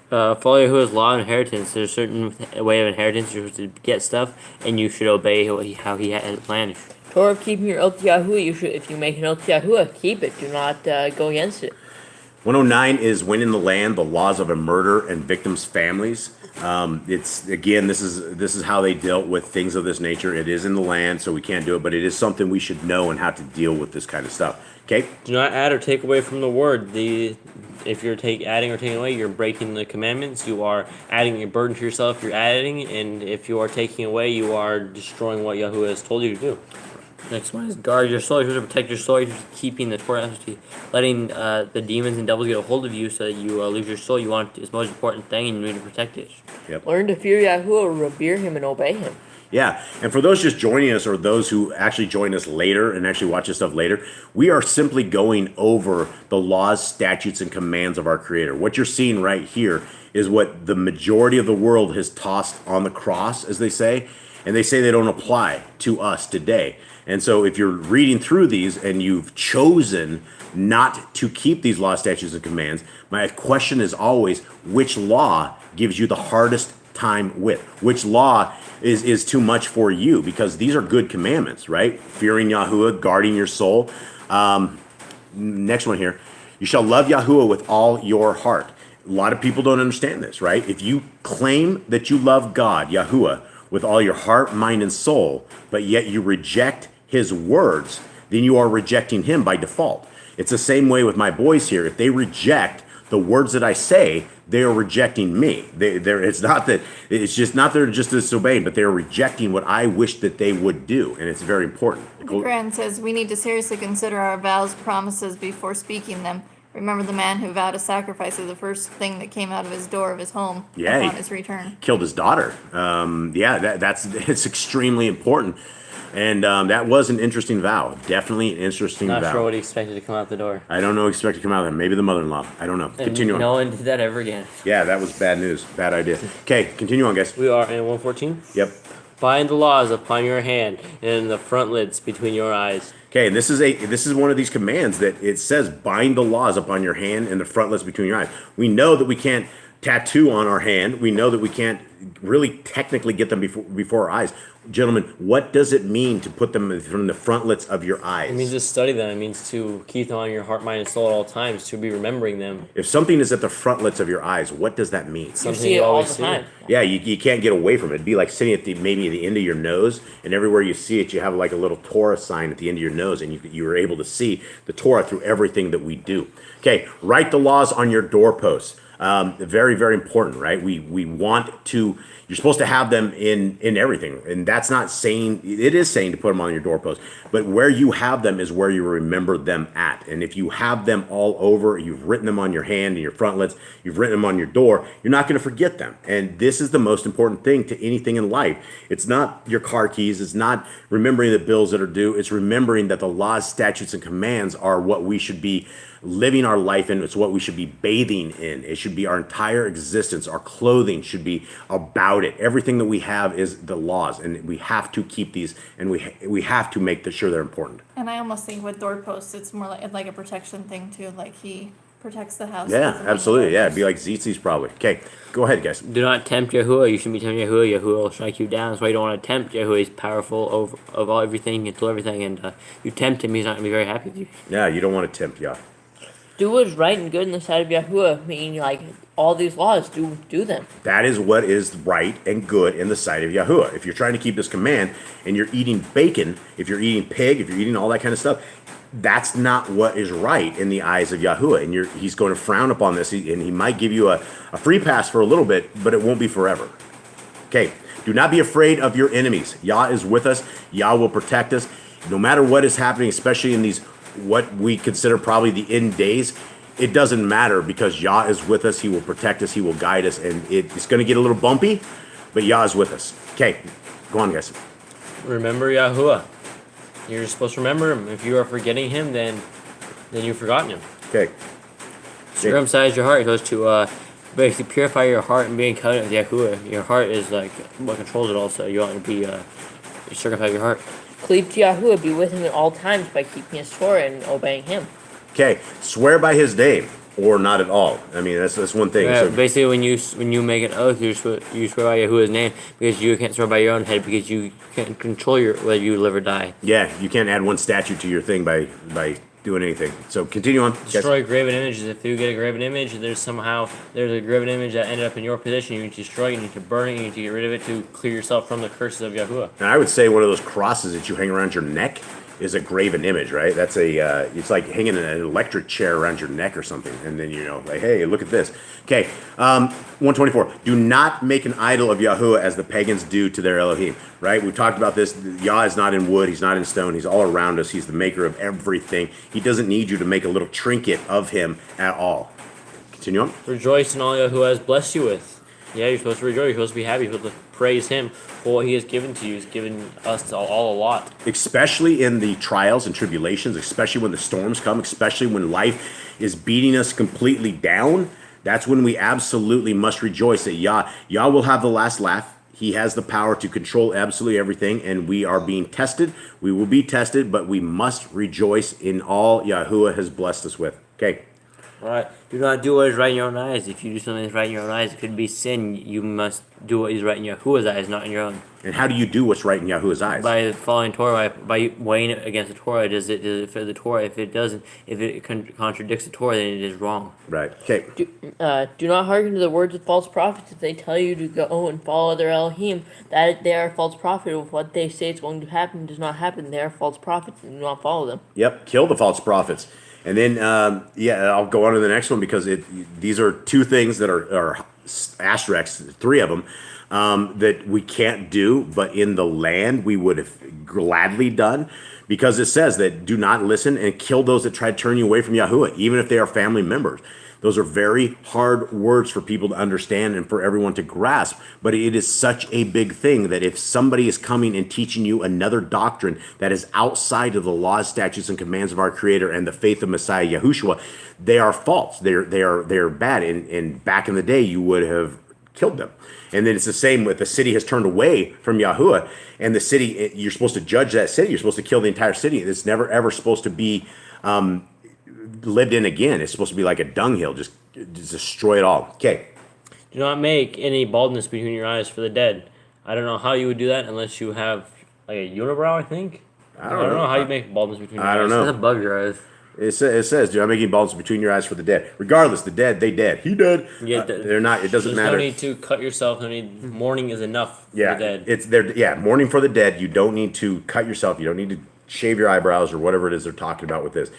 Follow Yahuwah's law and inheritance. There's a certain way of inheritance. You're supposed to get stuff, and you should obey how he has planned. Torah of keeping your oath to Yahuwah. You should, if you make an oath to Yahuwah, keep it. Do not go against it. 109 is when in the land the laws of a murder and victims' families. It's again, this is how they dealt with things of this nature. It is in the land, so we can't do it, but it is something we should know and how to deal with this kind of stuff. Okay. Do not add or take away from the word. If you're adding or taking away, you're breaking the commandments. You are adding a burden to yourself. You're adding, and if you are taking away, you are destroying what Yahuwah has told you to do. Next one is guard your soul. You're supposed to protect your soul. You're supposed to keeping the Torah, letting the demons and devils get a hold of you so that you lose your soul. You want it's the most important thing, and you need to protect it. Yep. Learn to fear Yahuwah, revere Him, and obey Him. Yeah, and for those just joining us or those who actually join us later and actually watch this stuff later, we are simply going over the laws, statutes, and commands of our Creator. What you're seeing right here is what the majority of the world has tossed on the cross, as they say, and they say they don't apply to us today. And so if you're reading through these and you've chosen not to keep these law, statutes, and commands, my question is always, which law gives you the hardest time with? Which law is too much for you? Because these are good commandments, right? Fearing Yahuwah, guarding your soul. Next one here. You shall love Yahuwah with all your heart. A lot of people don't understand this, right? If you claim that you love God, Yahuwah, with all your heart, mind, and soul, but yet you reject his words, then you are rejecting him by default. It's the same way with my boys here. If they reject the words that I say, they are rejecting me. It's not that they're just disobeying, but they're rejecting what I wish that they would do, and it's very important. The Quran says we need to seriously consider our vows, promises before speaking them. Remember the man who vowed a sacrifice as the first thing that came out of his door of his home upon his return. Killed his daughter. It's extremely important. And that was an interesting vow. Definitely an interesting vow. Not sure what he expected to come out the door. I don't know what he expected to come out of that. Maybe the mother-in-law. I don't know. Continue on. No one did that ever again. Yeah, that was bad news. Bad idea. Okay, continue on, guys. We are in 114. Yep. Bind the laws upon your hand and in the frontlets between your eyes. Okay, and this is one of these commands that it says bind the laws upon your hand and the frontlets between your eyes. We know that we can't tattoo on our hand. We know that we can't really technically get them before our eyes. Gentlemen, what does it mean to put them from the frontlets of your eyes? It means to study them. It means to keep them on your heart, mind, and soul at all times, to be remembering them. If something is at the frontlets of your eyes, what does that mean? You see it all the time. Yeah, you can't get away from it. It'd be like sitting at maybe at the end of your nose, and everywhere you see it, you have like a little Torah sign at the end of your nose, and you are able to see the Torah through everything that we do. Okay, write the laws on your doorposts. Very, very important, right? We want to, you're supposed to have them in everything. And that's not saying, it is saying to put them on your doorpost, but where you have them is where you remember them at. And if you have them all over, you've written them on your hand and your frontlets, you've written them on your door, you're not going to forget them. And this is the most important thing to anything in life. It's not your car keys. It's not remembering the bills that are due. It's remembering that the laws, statutes, and commands are what we should be living our life in. It's what we should be bathing in. It should be our entire existence. Our clothing should be about it. Everything that we have is the laws, and we have to keep these, and we have to make sure they're important. And I almost think with doorposts, it's more like a protection thing too. Like he protects the house. Yeah, absolutely. Yeah, it'd be like Zitzi's probably. Okay, go ahead, guys. Do not tempt Yahuwah. You shouldn't be tempting Yahuwah. Yahuwah will strike you down. That's why you don't want to tempt Yahuwah. He's powerful of all everything, control everything, and you tempt him, he's not going to be very happy with you. Yeah, you don't want to tempt Yah. Do what is right and good in the sight of Yahuwah, meaning like all these laws, do them. That is what is right and good in the sight of Yahuwah. If you're trying to keep this command and you're eating bacon, if you're eating pig, if you're eating all that kind of stuff, that's not what is right in the eyes of Yahuwah. And he's going to frown upon this, and he might give you a free pass for a little bit, but it won't be forever. Okay, do not be afraid of your enemies. Yah is with us. Yah will protect us. No matter what is happening, especially in these what we consider probably the end days, it doesn't matter because Yah is with us. He will protect us. He will guide us. And it's going to get a little bumpy, but Yah is with us. Okay, go on, guys. Remember Yahuwah. You're supposed to remember him. If you are forgetting him, then you've forgotten him. Okay. Circumcise your heart. You're supposed to Basically, purify your heart and be in covenant with Yahuwah. Your heart is like what controls it all. So you want to be circumcise your heart. Cleave to Yahuwah, be with him at all times by keeping his Torah and obeying him. Okay, swear by his name or not at all. I mean, that's one thing. Yeah, So, basically, when you make an oath, you swear by Yahuwah's name because you can't swear by your own head because you can't control whether you live or die. yeah, you can't add one statute to your thing by doing anything. So continue on. Destroy graven images. If you get a graven image, there's a graven image that ended up in your possession. You need to destroy it. You need to burn it. You need to get rid of it to clear yourself from the curses of Yahuwah. And I would say one of those crosses that you hang around your neck is a graven image, right? That's it's like hanging an electric chair around your neck or something, and then like, hey, look at this. Okay, 124. Do not make an idol of Yahuwah as the pagans do to their Elohim, right? We talked about this. Yah is not in wood. He's not in stone. He's all around us. He's the maker of everything. He doesn't need you to make a little trinket of him at all. Continue on. Rejoice in all Yahuwah has blessed you with. Yeah, you're supposed to rejoice. You're supposed to be happy. You're supposed to praise him for what he has given to you. He's given us all a lot. Especially in the trials and tribulations, especially when the storms come, especially when life is beating us completely down. That's when we absolutely must rejoice that Yah will have the last laugh. He has the power to control absolutely everything, and we are being tested. We will be tested, but we must rejoice in all Yahuwah has blessed us with. Okay. All right. Do not do what is right in your own eyes. If you do something that's right in your own eyes, it could be sin. You must do what is right in Yahuwah's eyes, not in your own. And how do you do what's right in Yahuwah's eyes? By following Torah, by weighing it against the Torah. Does it fit the Torah? If it doesn't, if it contradicts the Torah, then it is wrong. Right. Okay. Do not hearken to the words of false prophets. If they tell you to go and follow their Elohim, that they are false prophets. If what they say is going to happen does not happen, they are false prophets, and do not follow them. Yep. Kill the false prophets. And then, I'll go on to the next one because these are two things that are asterisks, three of them, that we can't do, but in the land we would have gladly done, because it says that do not listen and kill those that try to turn you away from Yahuwah, even if they are family members. Those are very hard words for people to understand and for everyone to grasp, but it is such a big thing that if somebody is coming and teaching you another doctrine that is outside of the laws, statutes, and commands of our Creator and the faith of Messiah Yahushua, they are false. They're bad. And back in the day, you would have killed them. And then it's the same with the city has turned away from Yahuwah, and the city, you're supposed to judge that city. You're supposed to kill the entire city. It's never ever supposed to be lived in again. It's supposed to be like a dunghill, just destroy it all. Okay. Do not make any baldness between your eyes for the dead. I don't know how you would do that unless you have like a unibrow, I think. I don't know how you make baldness between your eyes. I don't know. It's above your eyes. It says, do not make any baldness between your eyes for the dead. Regardless, the dead, they dead. He dead. Yeah, they're not. It doesn't matter. No need to cut yourself. Mourning is enough for the dead. It's there. Yeah, mourning for the dead. You don't need to cut yourself. You don't need to shave your eyebrows or whatever it is they're talking about with this.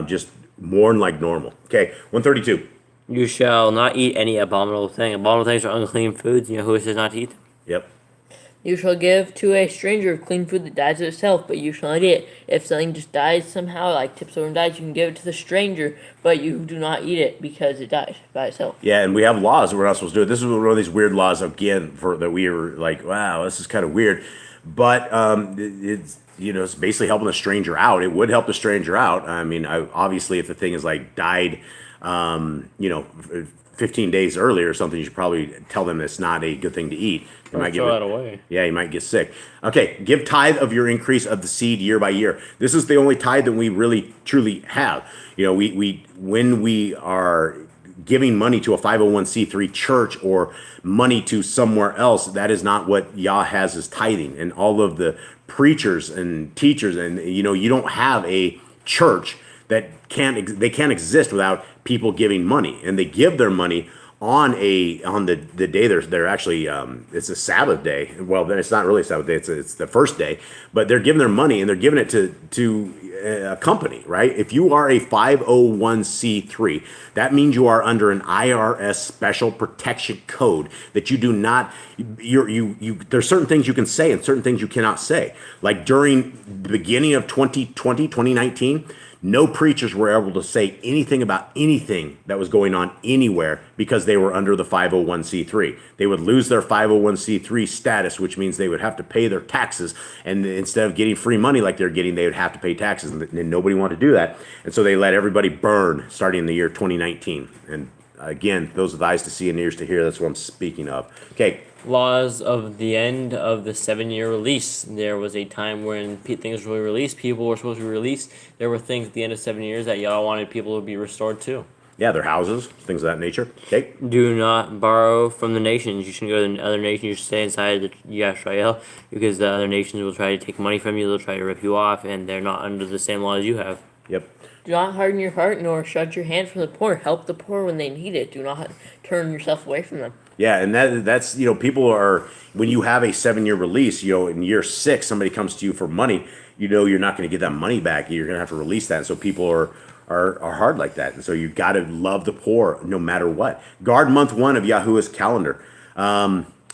Just mourn like normal. Okay, 132. You shall not eat any abominable thing. Abominable things are unclean foods, and Yahuwah says not to eat them. Yep. You shall give to a stranger clean food that dies of itself, but you shall not eat it. If something just dies somehow, like tips over and dies, you can give it to the stranger, but you do not eat it because it dies by itself. Yeah, and we have laws that we're not supposed to do it. This is one of these weird laws, again, that we were like, wow, this is kind of weird. But it's it's basically helping the stranger out. It would help the stranger out. I mean, obviously, if the thing is like died, 15 days earlier or something, you should probably tell them it's not a good thing to eat. You might throw that away. Yeah, you might get sick. Okay, give tithe of your increase of the seed year by year. This is the only tithe that we really truly have. When we are giving money to a 501c3 church or money to somewhere else, that is not what Yah has as tithing. And all of the preachers and teachers, and you don't have a church that can't exist without people giving money, and they give their money on the day they're actually it's a Sabbath day. Well, then it's not really a Sabbath day. It's the first day, but they're giving their money and they're giving it to a company, right? If you are a 501c3, that means you are under an IRS special protection code that you do not. There's certain things you can say and certain things you cannot say. Like during the beginning of 2019. No preachers were able to say anything about anything that was going on anywhere because they were under the 501c3. They would lose their 501c3 status, which means they would have to pay their taxes. And instead of getting free money like they're getting, they would have to pay taxes. And nobody wanted to do that. And so they let everybody burn starting in the year 2019. And Again, those with eyes to see and ears to hear, that's what I'm speaking of. Okay. Laws of the end of the 7-year release. There was a time when things were released, people were supposed to be released. There were things at the end of 7 years that y'all wanted people to be restored to. Yeah, their houses, things of that nature. Okay. Do not borrow from the nations. You shouldn't go to the other nations. You should stay inside the Yah Scriptures, because the other nations will try to take money from you. They'll try to rip you off, and they're not under the same laws you have. Yep. Do not harden your heart nor shut your hand from the poor. Help the poor when they need it. Do not turn yourself away from them. Yeah, and that's people are, when you have a 7-year release, in year 6 somebody comes to you for money, you're not going to get that money back. You're going to have to release that. So people are hard like that, and so you got to love the poor no matter what. Guard month 1 of Yahuwah's calendar.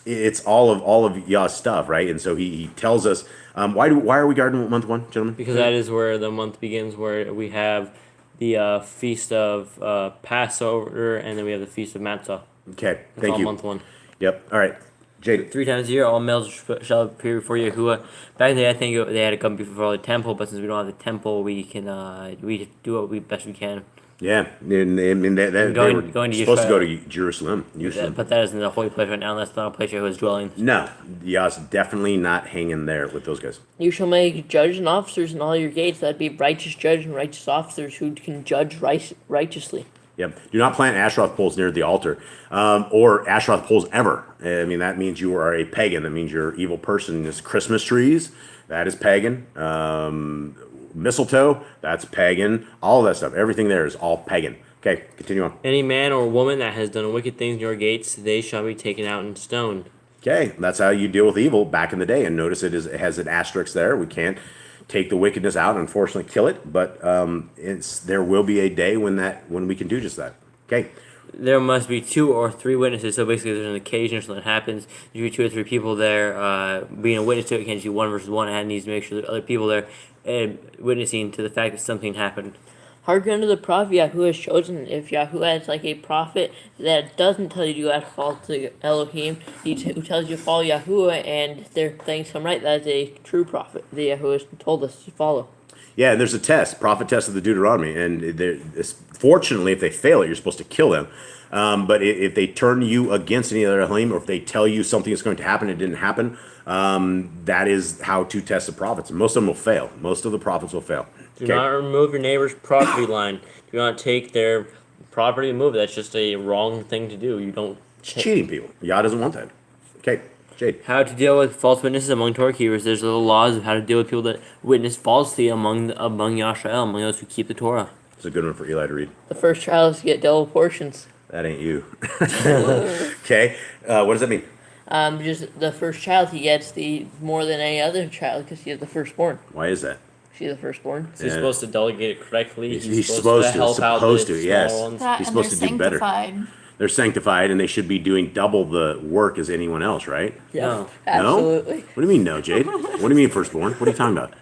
It's all of Yah's stuff, right? And so he tells us why are we guarding month 1, gentlemen? Because that is where the month begins, where we have the feast of Passover, and then we have the feast of Matzah. Okay, That's thank all you. month 1. Yep. All right, Jade. 3 times a year, all males shall appear before Yahuwah. Back in the day, I think they had to come before the temple, but since we don't have the temple, we can we do what we best we can. Yeah, and they were going to supposed to go Israel. to Jerusalem. But that isn't the holy place right now. That's not a place where Yahuwah's dwelling. No, Yah's definitely not hanging there with those guys. You shall make judges and officers in all your gates. That'd be righteous judges and righteous officers who can judge righteously. Yep. Do not plant Asheroth poles near the altar, or Asheroth poles ever. I mean, that means you are a pagan. That means you're an evil person. It's Christmas trees. That is pagan. Mistletoe. That's pagan. All of that stuff. Everything there is all pagan. Okay, continue on. Any man or woman that has done wicked things in your gates, they shall be taken out and stoned. Okay, that's how you deal with evil back in the day. And notice it has an asterisk there. We can't take the wickedness out and unfortunately kill it, but there will be a day when we can do just that. Okay. There must be 2 or 3 witnesses. So basically, there's an occasion or something happens. There should be 2 or 3 people there being a witness to it. It can't just be 1 versus 1. It needs to make sure that other people there witnessing to the fact that something happened. Hearken unto the prophet Yahuwah has chosen. If Yahuwah is like a prophet that doesn't tell you to go out to follow to Elohim, who tells you to follow Yahuwah and their things come right, that is a true prophet that Yahuwah has told us to follow. Yeah, and there's a test, prophet test of the Deuteronomy, and fortunately, if they fail it, you're supposed to kill them. But if they turn you against any other Elohim, or if they tell you something is going to happen, it didn't happen, that is how to test the prophets. And most of them will fail. Most of the prophets will fail. Do not remove your neighbor's property line. Do not take their property and move it. That's just a wrong thing to do. You don't. It's cheating people. Yah doesn't want that. Okay, Jade. How to deal with false witnesses among Torah keepers. There's little laws of how to deal with people that witness falsely among Yashrael, among those who keep the Torah. It's a good one for Eli to read. The first child is to get double portions. That ain't you. Okay, what does that mean? Just the first child, he gets the more than any other child because he is the firstborn. Why is that? She's the firstborn. So he's supposed to delegate it correctly. He's supposed to. help out Supposed the to, small yes. ones. That, He's and supposed they're to do better. sanctified. They're sanctified, and they should be doing double the work as anyone else, right? Yeah, No. absolutely. No? What do you mean, no, Jade? What do you mean, firstborn? What are you talking about?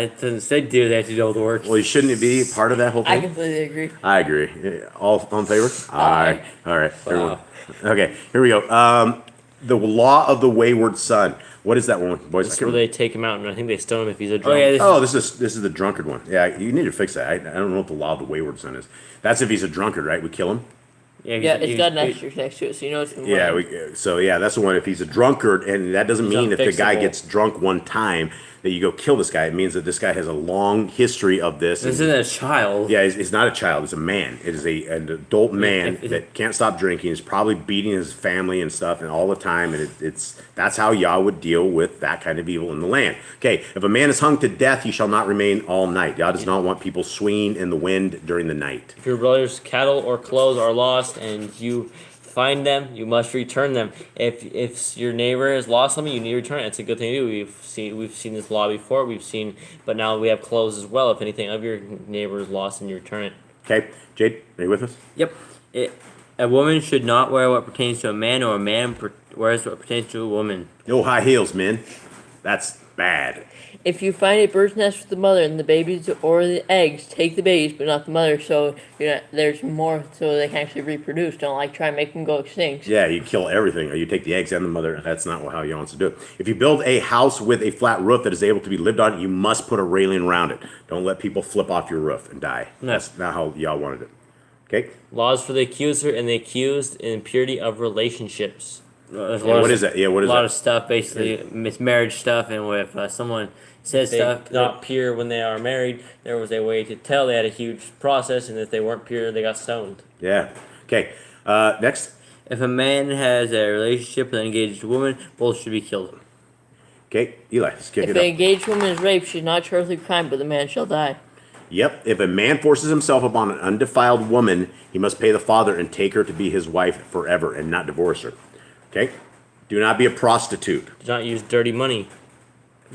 It doesn't say do they have to do all the work. Well, shouldn't it be part of that whole I thing? completely agree. I agree. All in favor? Aye. All right. Everyone. Okay, here we go. The law of the wayward son. What is that one, boys? That's where they take him out, and I think they stone him if he's a drunk. This is the drunkard one. Yeah, you need to fix that. I don't know what the law of the wayward son is. That's if he's a drunkard, right? We kill him. Yeah, it's got an asterisk next to it, so you know it's going to Yeah, that's the one. If he's a drunkard, and that doesn't mean if the guy unfixable. gets drunk one time that you go kill this guy. It means that this guy has a long history of this. This isn't a child. Yeah, it's not a child. It's a man. It is an adult man that can't stop drinking. He's probably beating his family and stuff and all the time. And that's how Yah would deal with that kind of evil in the land. Okay, if a man is hung to death, he shall not remain all night. Yah does not want people swinging in the wind during the night. If your brother's cattle or clothes are lost and you find them, you must return them. If your neighbor has lost something, you need to return it. It's a good thing to do. We've seen this law before. But now we have clothes as well. If anything of your neighbor is lost, and you return it. Okay, Jade, are you with us? Yep. A woman should not wear what pertains to a man, or a man wears what pertains to a woman. No high heels, men. That's bad. If you find a bird's nest with the mother and the babies or the eggs, take the babies, but not the mother, so there's more, so they can actually reproduce. Don't try and make them go extinct. Yeah, you kill everything. Or you take the eggs and the mother. That's not how Yah wants to do it. If you build a house with a flat roof that is able to be lived on, you must put a railing around it. Don't let people flip off your roof and die. No. That's not how Yah wanted it. Okay. Laws for the accuser and the accused in purity of relationships. What is that? Yeah, what is a lot that? of stuff, basically. It's marriage stuff, and if someone says stuff not pure when they are married, there was a way to tell they had a huge process, and if they weren't pure, they got stoned. Yeah. Okay. Next. If a man has a relationship with an engaged woman, both should be killed. Okay, Eli, let's kick If it an up. engaged woman is raped, she is not charged with crime, but the man shall die. Yep. If a man forces himself upon an undefiled woman, he must pay the father and take her to be his wife forever and not divorce her. Okay? Do not be a prostitute. Do not use dirty money.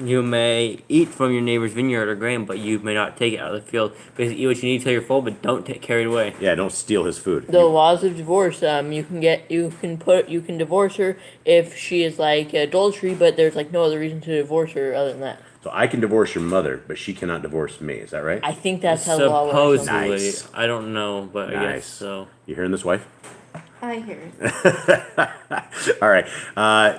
You may eat from your neighbor's vineyard or grain, but you may not take it out of the field. Basically, eat what you need till you're full, but don't carry it away. Yeah, don't steal his food. The laws of divorce, you can divorce her if she is like adultery, but there's like no other reason to divorce her other than that. So I can divorce your mother, but she cannot divorce me. Is that right? I think that's how the law works. Supposedly. Nice. I don't know, but I Nice. guess so. You hearing this, wife? I hear it. All right.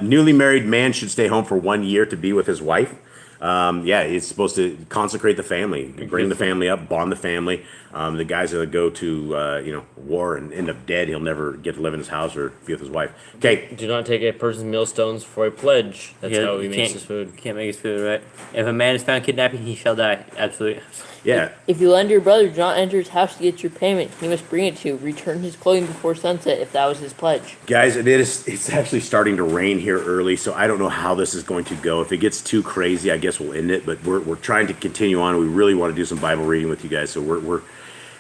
Newly married man should stay home for 1 year to be with his wife. Yeah, he's supposed to consecrate the family, bring the family up, bond the family. The guys that go to war and end up dead, he'll never get to live in his house or be with his wife. Okay. Do not take a person's millstones for a pledge. That's how he makes his food. Can't make his food, right? If a man is found kidnapping, he shall die. Absolutely. Yeah. If you lend your brother, do not enter his house to get your payment. He must bring it to you. Return his clothing before sunset if that was his pledge. Guys, it's actually starting to rain here early, so I don't know how this is going to go. If it gets too crazy, I guess we'll end it, but we're trying to continue on. We really want to do some Bible reading with you guys, so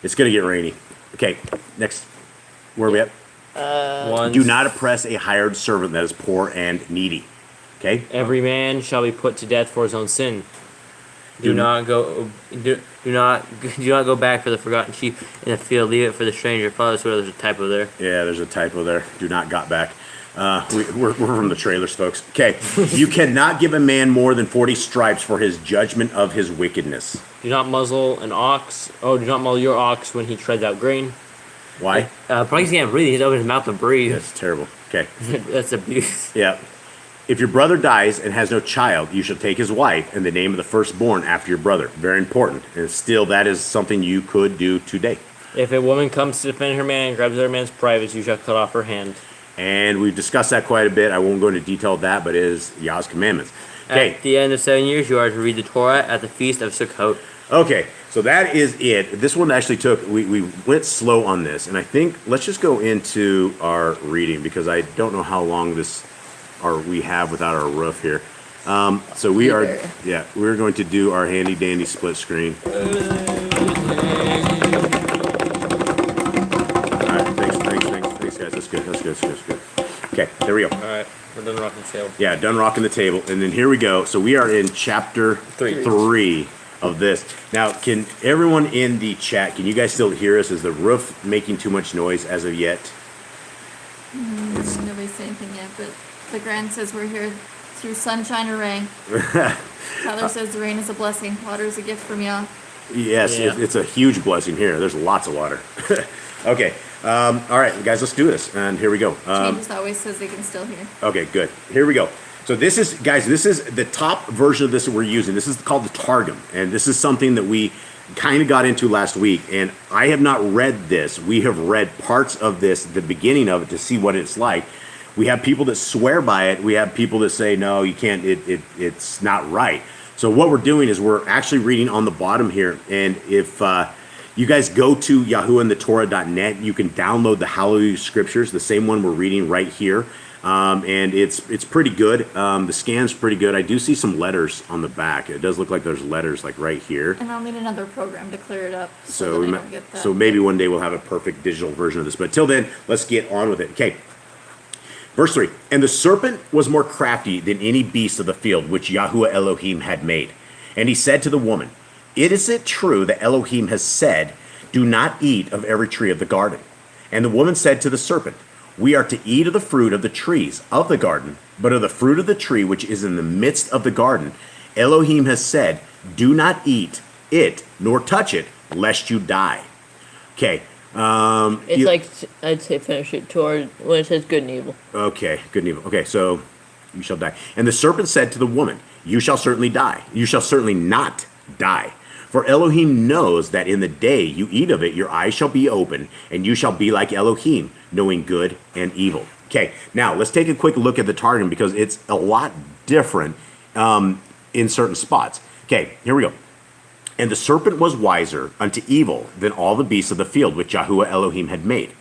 it's going to get rainy. Okay, next. Where are we at? Do not oppress a hired servant that is poor and needy. Okay? Every man shall be put to death for his own sin. Do not go back for the forgotten sheep in the field. Leave it for the stranger. Father, so there's a typo there. Yeah, there's a typo there. Do not got back. We're from the trailers, folks. Okay. You cannot give a man more than 40 stripes for his judgment of his wickedness. Do not muzzle an ox. Oh, do not muzzle your ox when he treads out grain. Why? Probably he can't breathe. He's open his mouth to breathe. That's terrible. Okay. That's abuse. Yeah. If your brother dies and has no child, you shall take his wife and the name of the firstborn after your brother. Very important. And still, that is something you could do today. If a woman comes to defend her man and grabs other man's privates, you shall cut off her hand. And we've discussed that quite a bit. I won't go into detail of that, but it is Yah's commandments. Okay. At the end of 7 years, you are to read the Torah at the feast of Sukkot. Okay, so that is it. This one actually took, we went slow on this. And I think, let's just go into our reading because I don't know how long we have without our roof here. So we're going to do our handy dandy split screen. All right, thanks guys. That's good. Okay, there we go. All right, we're done rocking the table. Yeah, done rocking the table. And then here we go. So we are in chapter 3 of this. Now, can everyone in the chat, can you guys still hear us? Is the roof making too much noise as of yet? Nobody's saying anything yet, but the Grand says we're here through sunshine or rain. Tyler says the rain is a blessing. Water is a gift from Yah. Yes, Yeah. it's a huge blessing here. There's lots of water. Okay. All right, guys, let's do this. And here we go. Changes always says they can still hear. Okay, good. Here we go. So this is the top version of this that we're using. This is called the Targum. And this is something that we kind of got into last week. And I have not read this. We have read parts of this, the beginning of it, to see what it's like. We have people that swear by it. We have people that say, no, you can't, it's not right. So what we're doing is we're actually reading on the bottom here. And if you guys go to yahuandthetorah.net, you can download the Hallelujah Scriptures, the same one we're reading right here. And it's pretty good. The scan's pretty good. I do see some letters on the back. It does look like there's letters like right here. And I'll need another program to clear it up so that I don't get that. So maybe one day we'll have a perfect digital version of this. But till then, let's get on with it. Okay. Verse 3, and the serpent was more crafty than any beast of the field which Yahuwah Elohim had made. And he said to the woman, is it true that Elohim has said, do not eat of every tree of the garden? And the woman said to the serpent, we are to eat of the fruit of the trees of the garden, but of the fruit of the tree which is in the midst of the garden, Elohim has said, do not eat it, nor touch it, lest you die. Okay. It's like, I'd say finish it toward when it says good and evil. Okay, good and evil. Okay, so you shall die. And the serpent said to the woman, you shall certainly die. You shall certainly not die. For Elohim knows that in the day you eat of it, your eyes shall be open, and you shall be like Elohim, knowing good and evil. Okay, now let's take a quick look at the Targum because it's a lot different in certain spots. Okay, here we go. And the serpent was wiser unto evil than all the beasts of the field which Yahuwah Elohim had made.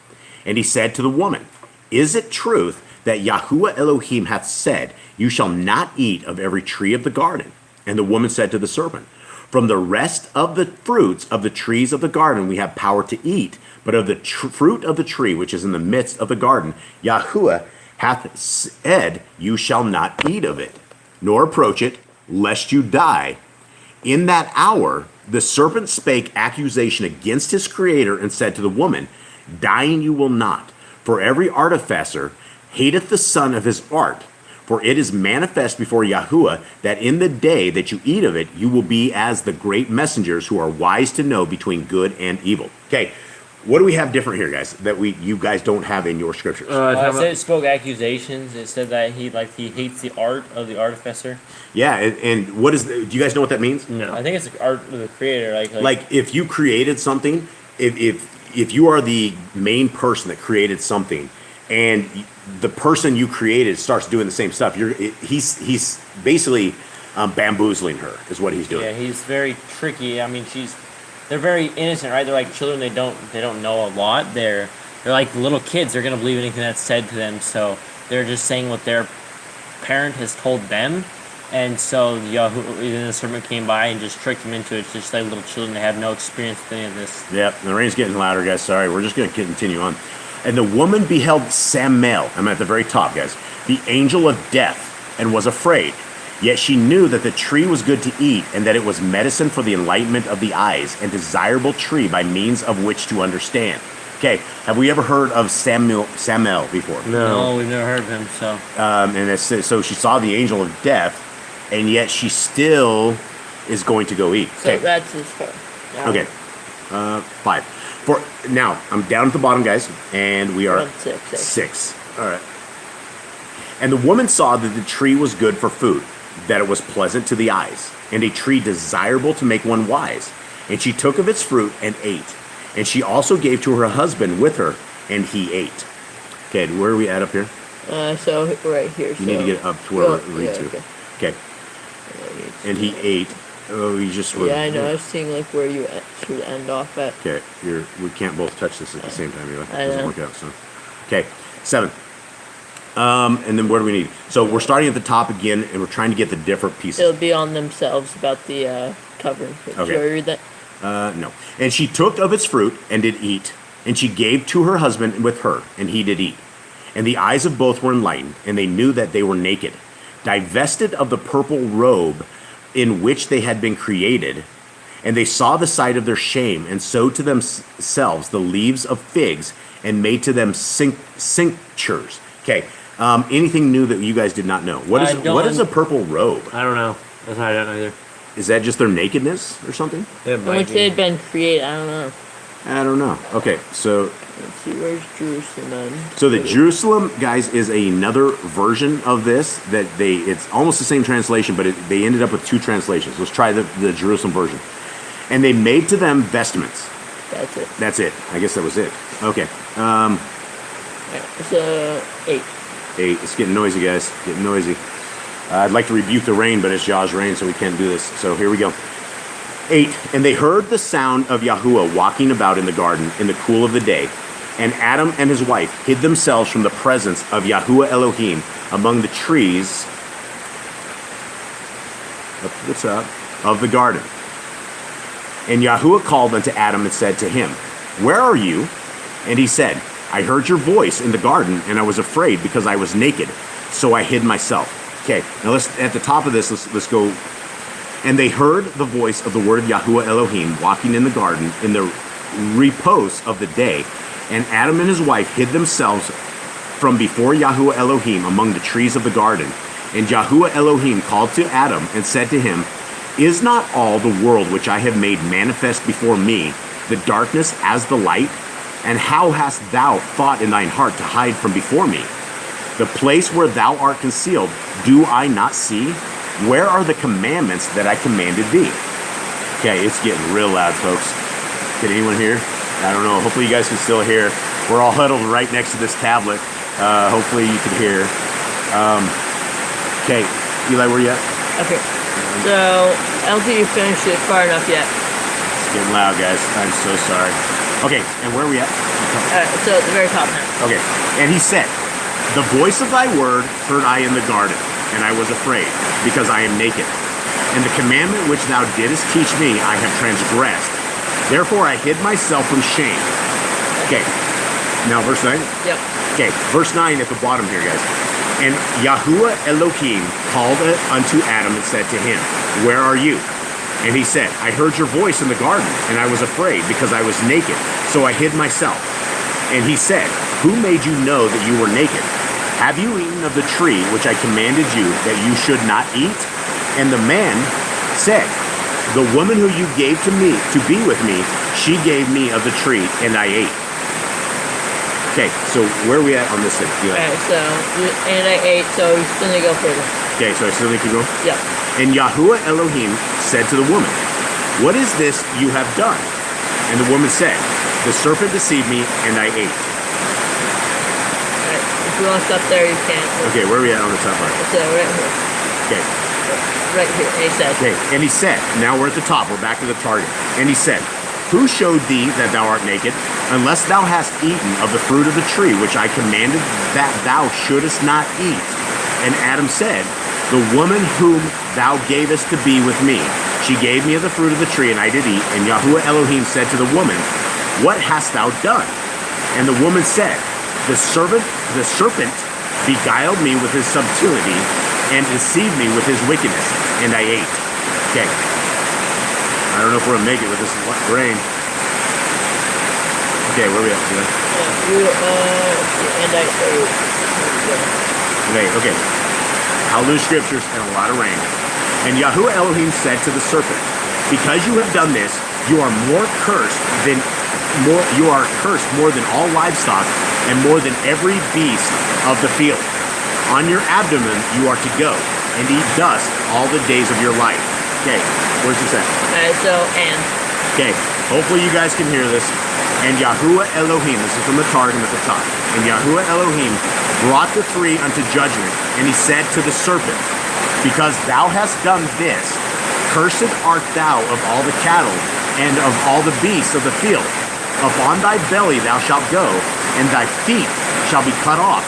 And he said to the woman, Is it truth that Yahuwah Elohim hath said, You shall not eat of every tree of the garden? And the woman said to the serpent, From the rest of the fruits of the trees of the garden we have power to eat, but of the fruit of the tree which is in the midst of the garden, Yahuwah hath said, You shall not eat of it, nor approach it, lest you die. In that hour the serpent spake accusation against his creator, and said to the woman, Dying you will not, for every artificer hateth the son of his art. For it is manifest before Yahuwah that in the day that you eat of it, you will be as the great messengers who are wise to know between good and evil. Okay, what do we have different here, guys, that you guys don't have in your scriptures? It said it spoke accusations. It said that he hates the art of the artificer. Yeah, and what is do you guys know what that means? No, I think it's the art of the creator. Like if you created something, if you are the main person that created something, and the person you created starts doing the same stuff, he's basically bamboozling her, is what he's doing. Yeah, he's very tricky. I mean, they're very innocent, right? They're like children. They don't know a lot. They're like little kids. They're gonna believe anything that's said to them. So they're just saying what their parent has told them. And so the serpent came by and just tricked them into it. It's just like little children. They have no experience with any of this. Yep, the rain's getting louder, guys. Sorry, we're just going to continue on. And the woman beheld Samael, I'm at the very top, guys, the angel of death, and was afraid. Yet she knew that the tree was good to eat, and that it was medicine for the enlightenment of the eyes, and desirable tree by means of which to understand. Okay, have we ever heard of Samael before? No, we've never heard of him. So, and so she saw the angel of death, and yet she still is going to go eat. So that's his part. Yeah. Okay, 5. For now, I'm down at the bottom, guys, and we are six. All right. And the woman saw that the tree was good for food, that it was pleasant to the eyes, and a tree desirable to make one wise. And she took of its fruit and ate. And she also gave to her husband with her, and he ate. Okay, where are we at up here? So right here. You need to get up to where we read to. Okay. And he ate. Oh, you just were. Yeah, I know. I was seeing like where you should end off at. Okay, we can't both touch this at the same time. It I doesn't know. work out. So, okay, 7. And then what do we need? So we're starting at the top again, and we're trying to get the different pieces. It'll be on themselves about the covering. Okay. Should I read that? No. And she took of its fruit and did eat, and she gave to her husband with her, and he did eat. And the eyes of both were enlightened, and they knew that they were naked, divested of the purple robe in which they had been created. And they saw the sight of their shame, and sewed to themselves the leaves of figs, and made to them cinctures. Okay. Anything new that you guys did not know? What is a purple robe? I don't know. That's why I don't know either. Is that just their nakedness or something? In which they had been created. I don't know. Okay, so Let's see, where's Jerusalem then? So the Jerusalem, guys, is another version of this that it's almost the same translation, but they ended up with 2 translations. Let's try the Jerusalem version. And they made to them vestments. That's it. That's it. I guess that was it. Okay. It's 8. 8. It's getting noisy, guys. Getting noisy. I'd like to rebuke the rain, but it's Yah's rain, so we can't do this. So here we go. 8. And they heard the sound of Yahuwah walking about in the garden in the cool of the day. And Adam and his wife hid themselves from the presence of Yahuwah Elohim among the trees up to the top of the garden. And Yahuwah called unto Adam and said to him, Where are you? And he said, I heard your voice in the garden, and I was afraid because I was naked, so I hid myself. Okay, now at the top of this, let's go. And they heard the voice of the word of Yahuwah Elohim walking in the garden in the repose of the day. And Adam and his wife hid themselves from before Yahuwah Elohim among the trees of the garden. And Yahuwah Elohim called to Adam and said to him, Is not all the world which I have made manifest before me, the darkness as the light? And how hast thou thought in thine heart to hide from before me? The place where thou art concealed, do I not see? Where are the commandments that I commanded thee? Okay, it's getting real loud, folks. Can anyone hear? I don't know. Hopefully you guys can still hear. We're all huddled right next to this tablet. Hopefully you can hear. Okay, Eli, where you at? Okay. So, I don't think you finished it far enough yet. It's getting loud, guys. I'm so sorry. Okay, and where are we at? So at the very top now. Okay, and he said, "The voice of thy word heard I in the garden, and I was afraid, because I am naked. And the commandment which thou didst teach me I have transgressed. Therefore I hid myself from shame." Okay, now verse 9? Yep. Okay, verse 9 at the bottom here, guys. "And Yahuwah Elohim called unto Adam and said to him, Where are you? And he said, I heard your voice in the garden, and I was afraid, because I was naked, so I hid myself. And he said, Who made you know that you were naked? Have you eaten of the tree which I commanded you that you should not eat? And the man said, The woman who you gave to me to be with me, she gave me of the tree, and I ate." Okay, so where are we at on this thing? Alright, so, and I ate, so you still need to go further. Okay, so I still need to go? Yep. "And Yahuwah Elohim said to the woman, What is this you have done? And the woman said, The serpent deceived me, and I ate." Alright, if you want to stop there, you can. Okay, where are we at on the top part? So, right here. Okay, Right here, and he said. okay. "And he said," now we're at the top, we're back to the target. "And he said, Who showed thee that thou art naked? Unless thou hast eaten of the fruit of the tree which I commanded that thou shouldest not eat. And Adam said, The woman whom thou gavest to be with me, she gave me of the fruit of the tree, and I did eat. And Yahuwah Elohim said to the woman, What hast thou done? And the woman said, The serpent beguiled me with his subtlety, and deceived me with his wickedness, and I ate." Okay. I don't know if we're gonna make it with this rain. Okay, where are we at today? And I ate. Okay. Hallelujah Scriptures and a lot of rain. "And Yahuwah Elohim said to the serpent, Because you have done this, you are cursed more than all livestock, and more than every beast of the field. On your abdomen you are to go, and eat dust all the days of your life." Okay, where's this at? Okay, hopefully you guys can hear this. "And Yahuwah Elohim," this is from the Targum at the top, "and Yahuwah Elohim brought the three unto judgment, and he said to the serpent, Because thou hast done this, cursed art thou of all the cattle, and of all the beasts of the field. Upon thy belly thou shalt go, and thy feet shall be cut off,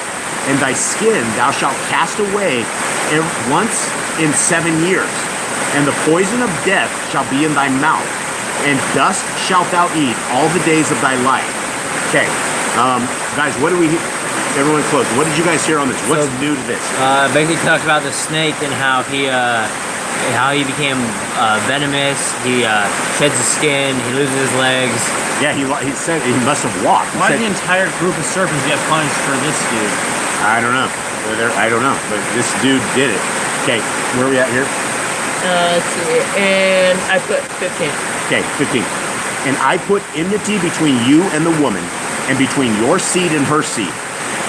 and thy skin thou shalt cast away once in 7 years. And the poison of death shall be in thy mouth, and dust shalt thou eat all the days of thy life." Okay, guys, what do we? Everyone, close. What did you guys hear on this? What's new to this? Basically talks about the snake and how he became venomous. He sheds his skin. He loses his legs. Yeah, he said he must have walked. Why did the entire group of serpents get punished for this dude? I don't know. I don't know, but this dude did it. Okay, where are we at here? Let's see, and I put 15. Okay, 15. "And I put enmity between you and the woman, and between your seed and her seed.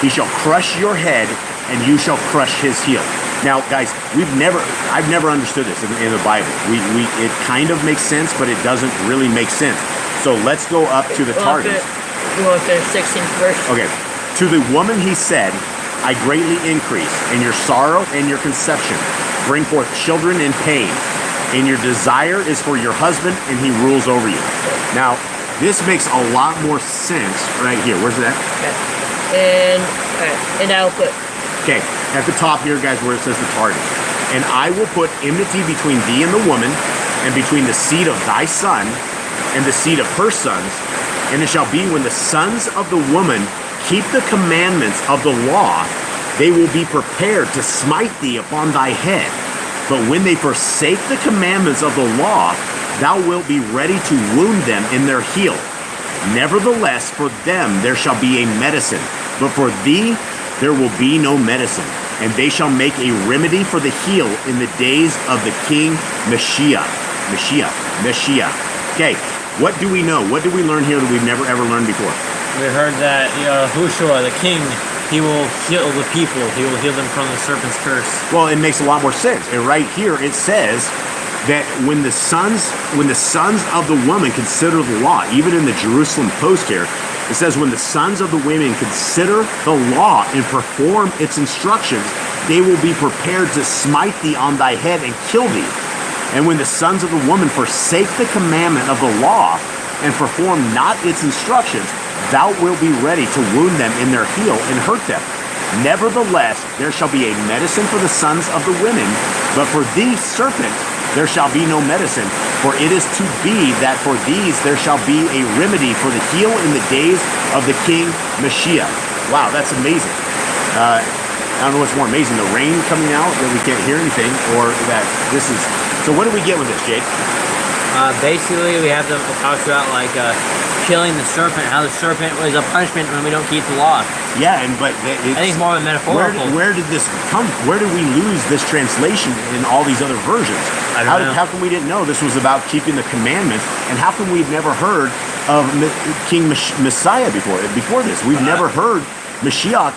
He shall crush your head, and you shall crush his heel." Now, guys, I've never understood this in the Bible. It kind of makes sense, but it doesn't really make sense. So let's go up to the Targum. You want to finish 16th verse? Okay. "To the woman he said, I greatly increase, and your sorrow and your conception bring forth children in pain. And your desire is for your husband, and he rules over you." Now, this makes a lot more sense right here. Where's that? Okay. And I'll put. Okay, at the top here, guys, where it says the Targum. "And I will put enmity between thee and the woman, and between the seed of thy son and the seed of her sons. And it shall be when the sons of the woman keep the commandments of the law, they will be prepared to smite thee upon thy head. But when they forsake the commandments of the law, thou wilt be ready to wound them in their heel. Nevertheless, for them there shall be a medicine, but for thee there will be no medicine. And they shall make a remedy for the heel in the days of the king Mashiach. Okay, what do we know? What do we learn here that we've never ever learned before? We heard that Yahushua, the king, he will heal the people. He will heal them from the serpent's curse. Well, it makes a lot more sense. And right here it says that when the sons of the woman consider the law, even in the Jerusalem Post here, it says when the sons of the women consider the law and perform its instructions, they will be prepared to smite thee on thy head and kill thee. And when the sons of the woman forsake the commandment of the law and perform not its instructions, thou wilt be ready to wound them in their heel and hurt them. Nevertheless, there shall be a medicine for the sons of the women, but for thee, serpent, there shall be no medicine. For it is to be that for these there shall be a remedy for the heel in the days of the king Mashiach. Wow, that's amazing. I don't know what's more amazing, the rain coming out that we can't hear anything, or that this is... So what do we get with this, Jake? Basically, we have it talks about like killing the serpent, how the serpent was a punishment when we don't keep the law. Yeah, but I think it's more of a metaphorical. Where did this come? Where did we lose this translation in all these other versions? I don't know. How come we didn't know this was about keeping the commandments? And how come we've never heard of King Messiah before this? We've never heard Mashiach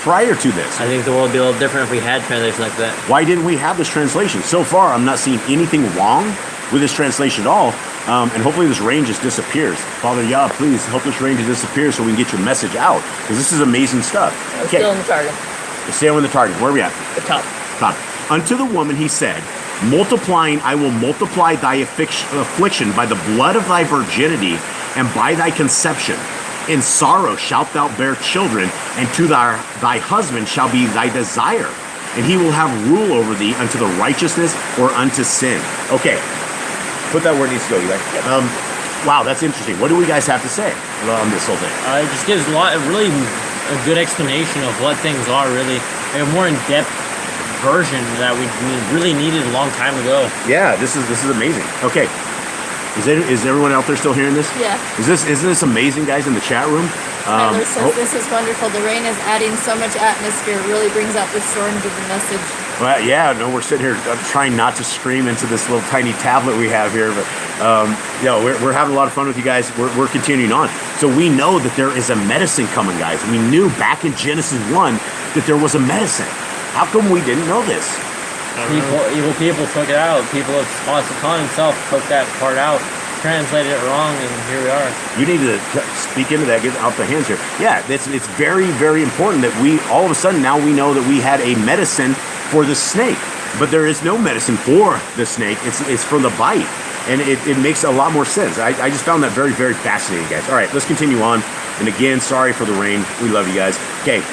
prior to this. I think the world would be a little different if we had translations like that. Why didn't we have this translation? So far, I'm not seeing anything wrong with this translation at all. And hopefully this rain just disappears. Father Yah, please help this rain to disappear so we can get your message out. Because this is amazing stuff. Okay. Still in the Targum. Still in the Targum. Where are we at? The top. Top. Unto the woman he said, multiplying I will multiply thy affliction by the blood of thy virginity and by thy conception. In sorrow shalt thou bear children, and to thy husband shall be thy desire, and he will have rule over thee unto the righteousness or unto sin. Okay, put that where it needs to go, you guys. Wow, that's interesting. What do we guys have to say on this whole thing? It just gives really a good explanation of what things are, really. A more in-depth version that we really needed a long time ago. Yeah, this is amazing. Okay. Is everyone out there still hearing this? Yeah. Isn't this amazing, guys, in the chat room? Tyler says this is wonderful. The rain is adding so much atmosphere. It really brings out the storm to the message. Well, yeah, no, we're sitting here trying not to scream into this little tiny tablet we have here, but we're having a lot of fun with you guys. We're continuing on. So we know that there is a medicine coming, guys. We knew back in Genesis 1 that there was a medicine. How come we didn't know this? Evil people took it out. People of Khan himself took that part out, translated it wrong, and here we are. You need to speak into that, get out the hands here. Yeah, it's very, very important that we, all of a sudden, now we know that we had a medicine for the snake. But there is no medicine for the snake. It's for the bite. And it makes a lot more sense. I just found that very, very fascinating, guys. All right, let's continue on. And again, sorry for the rain. We love you guys. Okay,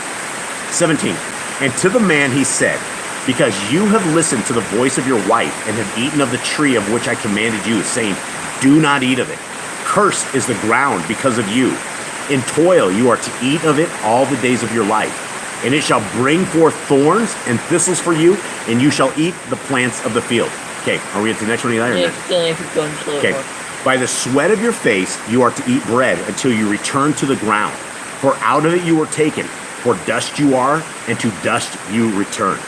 17. And to the man he said, because you have listened to the voice of your wife and have eaten of the tree of which I commanded you, saying, do not eat of it. Cursed is the ground because of you. In toil you are to eat of it all the days of your life. And it shall bring forth thorns and thistles for you, and you shall eat the plants of the field. Okay, are we at the next one? Okay. By the sweat of your face you are to eat bread until you return to the ground. For out of it you were taken. For dust you are, and to dust you return.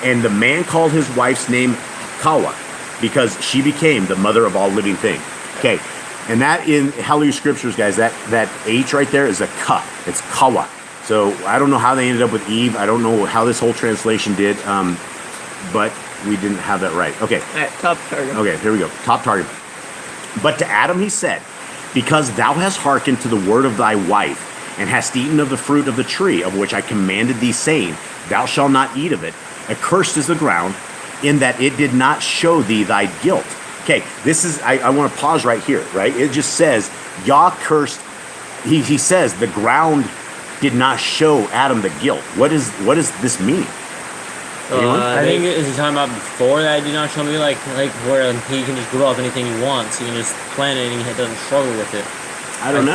And the man called his wife's name Pakua, because she became the mother of all living things. Okay, and that in Hallelujah Scriptures, guys, that H right there is a ka. It's kawa. So I don't know how they ended up with Eve. I don't know how this whole translation did, but we didn't have that right. Okay. All right, top Targum. Okay, here we go. Top Targum. But to Adam he said, because thou hast hearkened to the word of thy wife, and hast eaten of the fruit of the tree of which I commanded thee, saying, thou shalt not eat of it. Accursed is the ground, in that it did not show thee thy guilt. Okay, this is, I want to pause right here, right? It just says, Yah cursed, he says, the ground did not show Adam the guilt. What does this mean? I think is he talking about before that did not show me like where he can just grow up anything he wants. He can just plant it and he doesn't struggle with it. I don't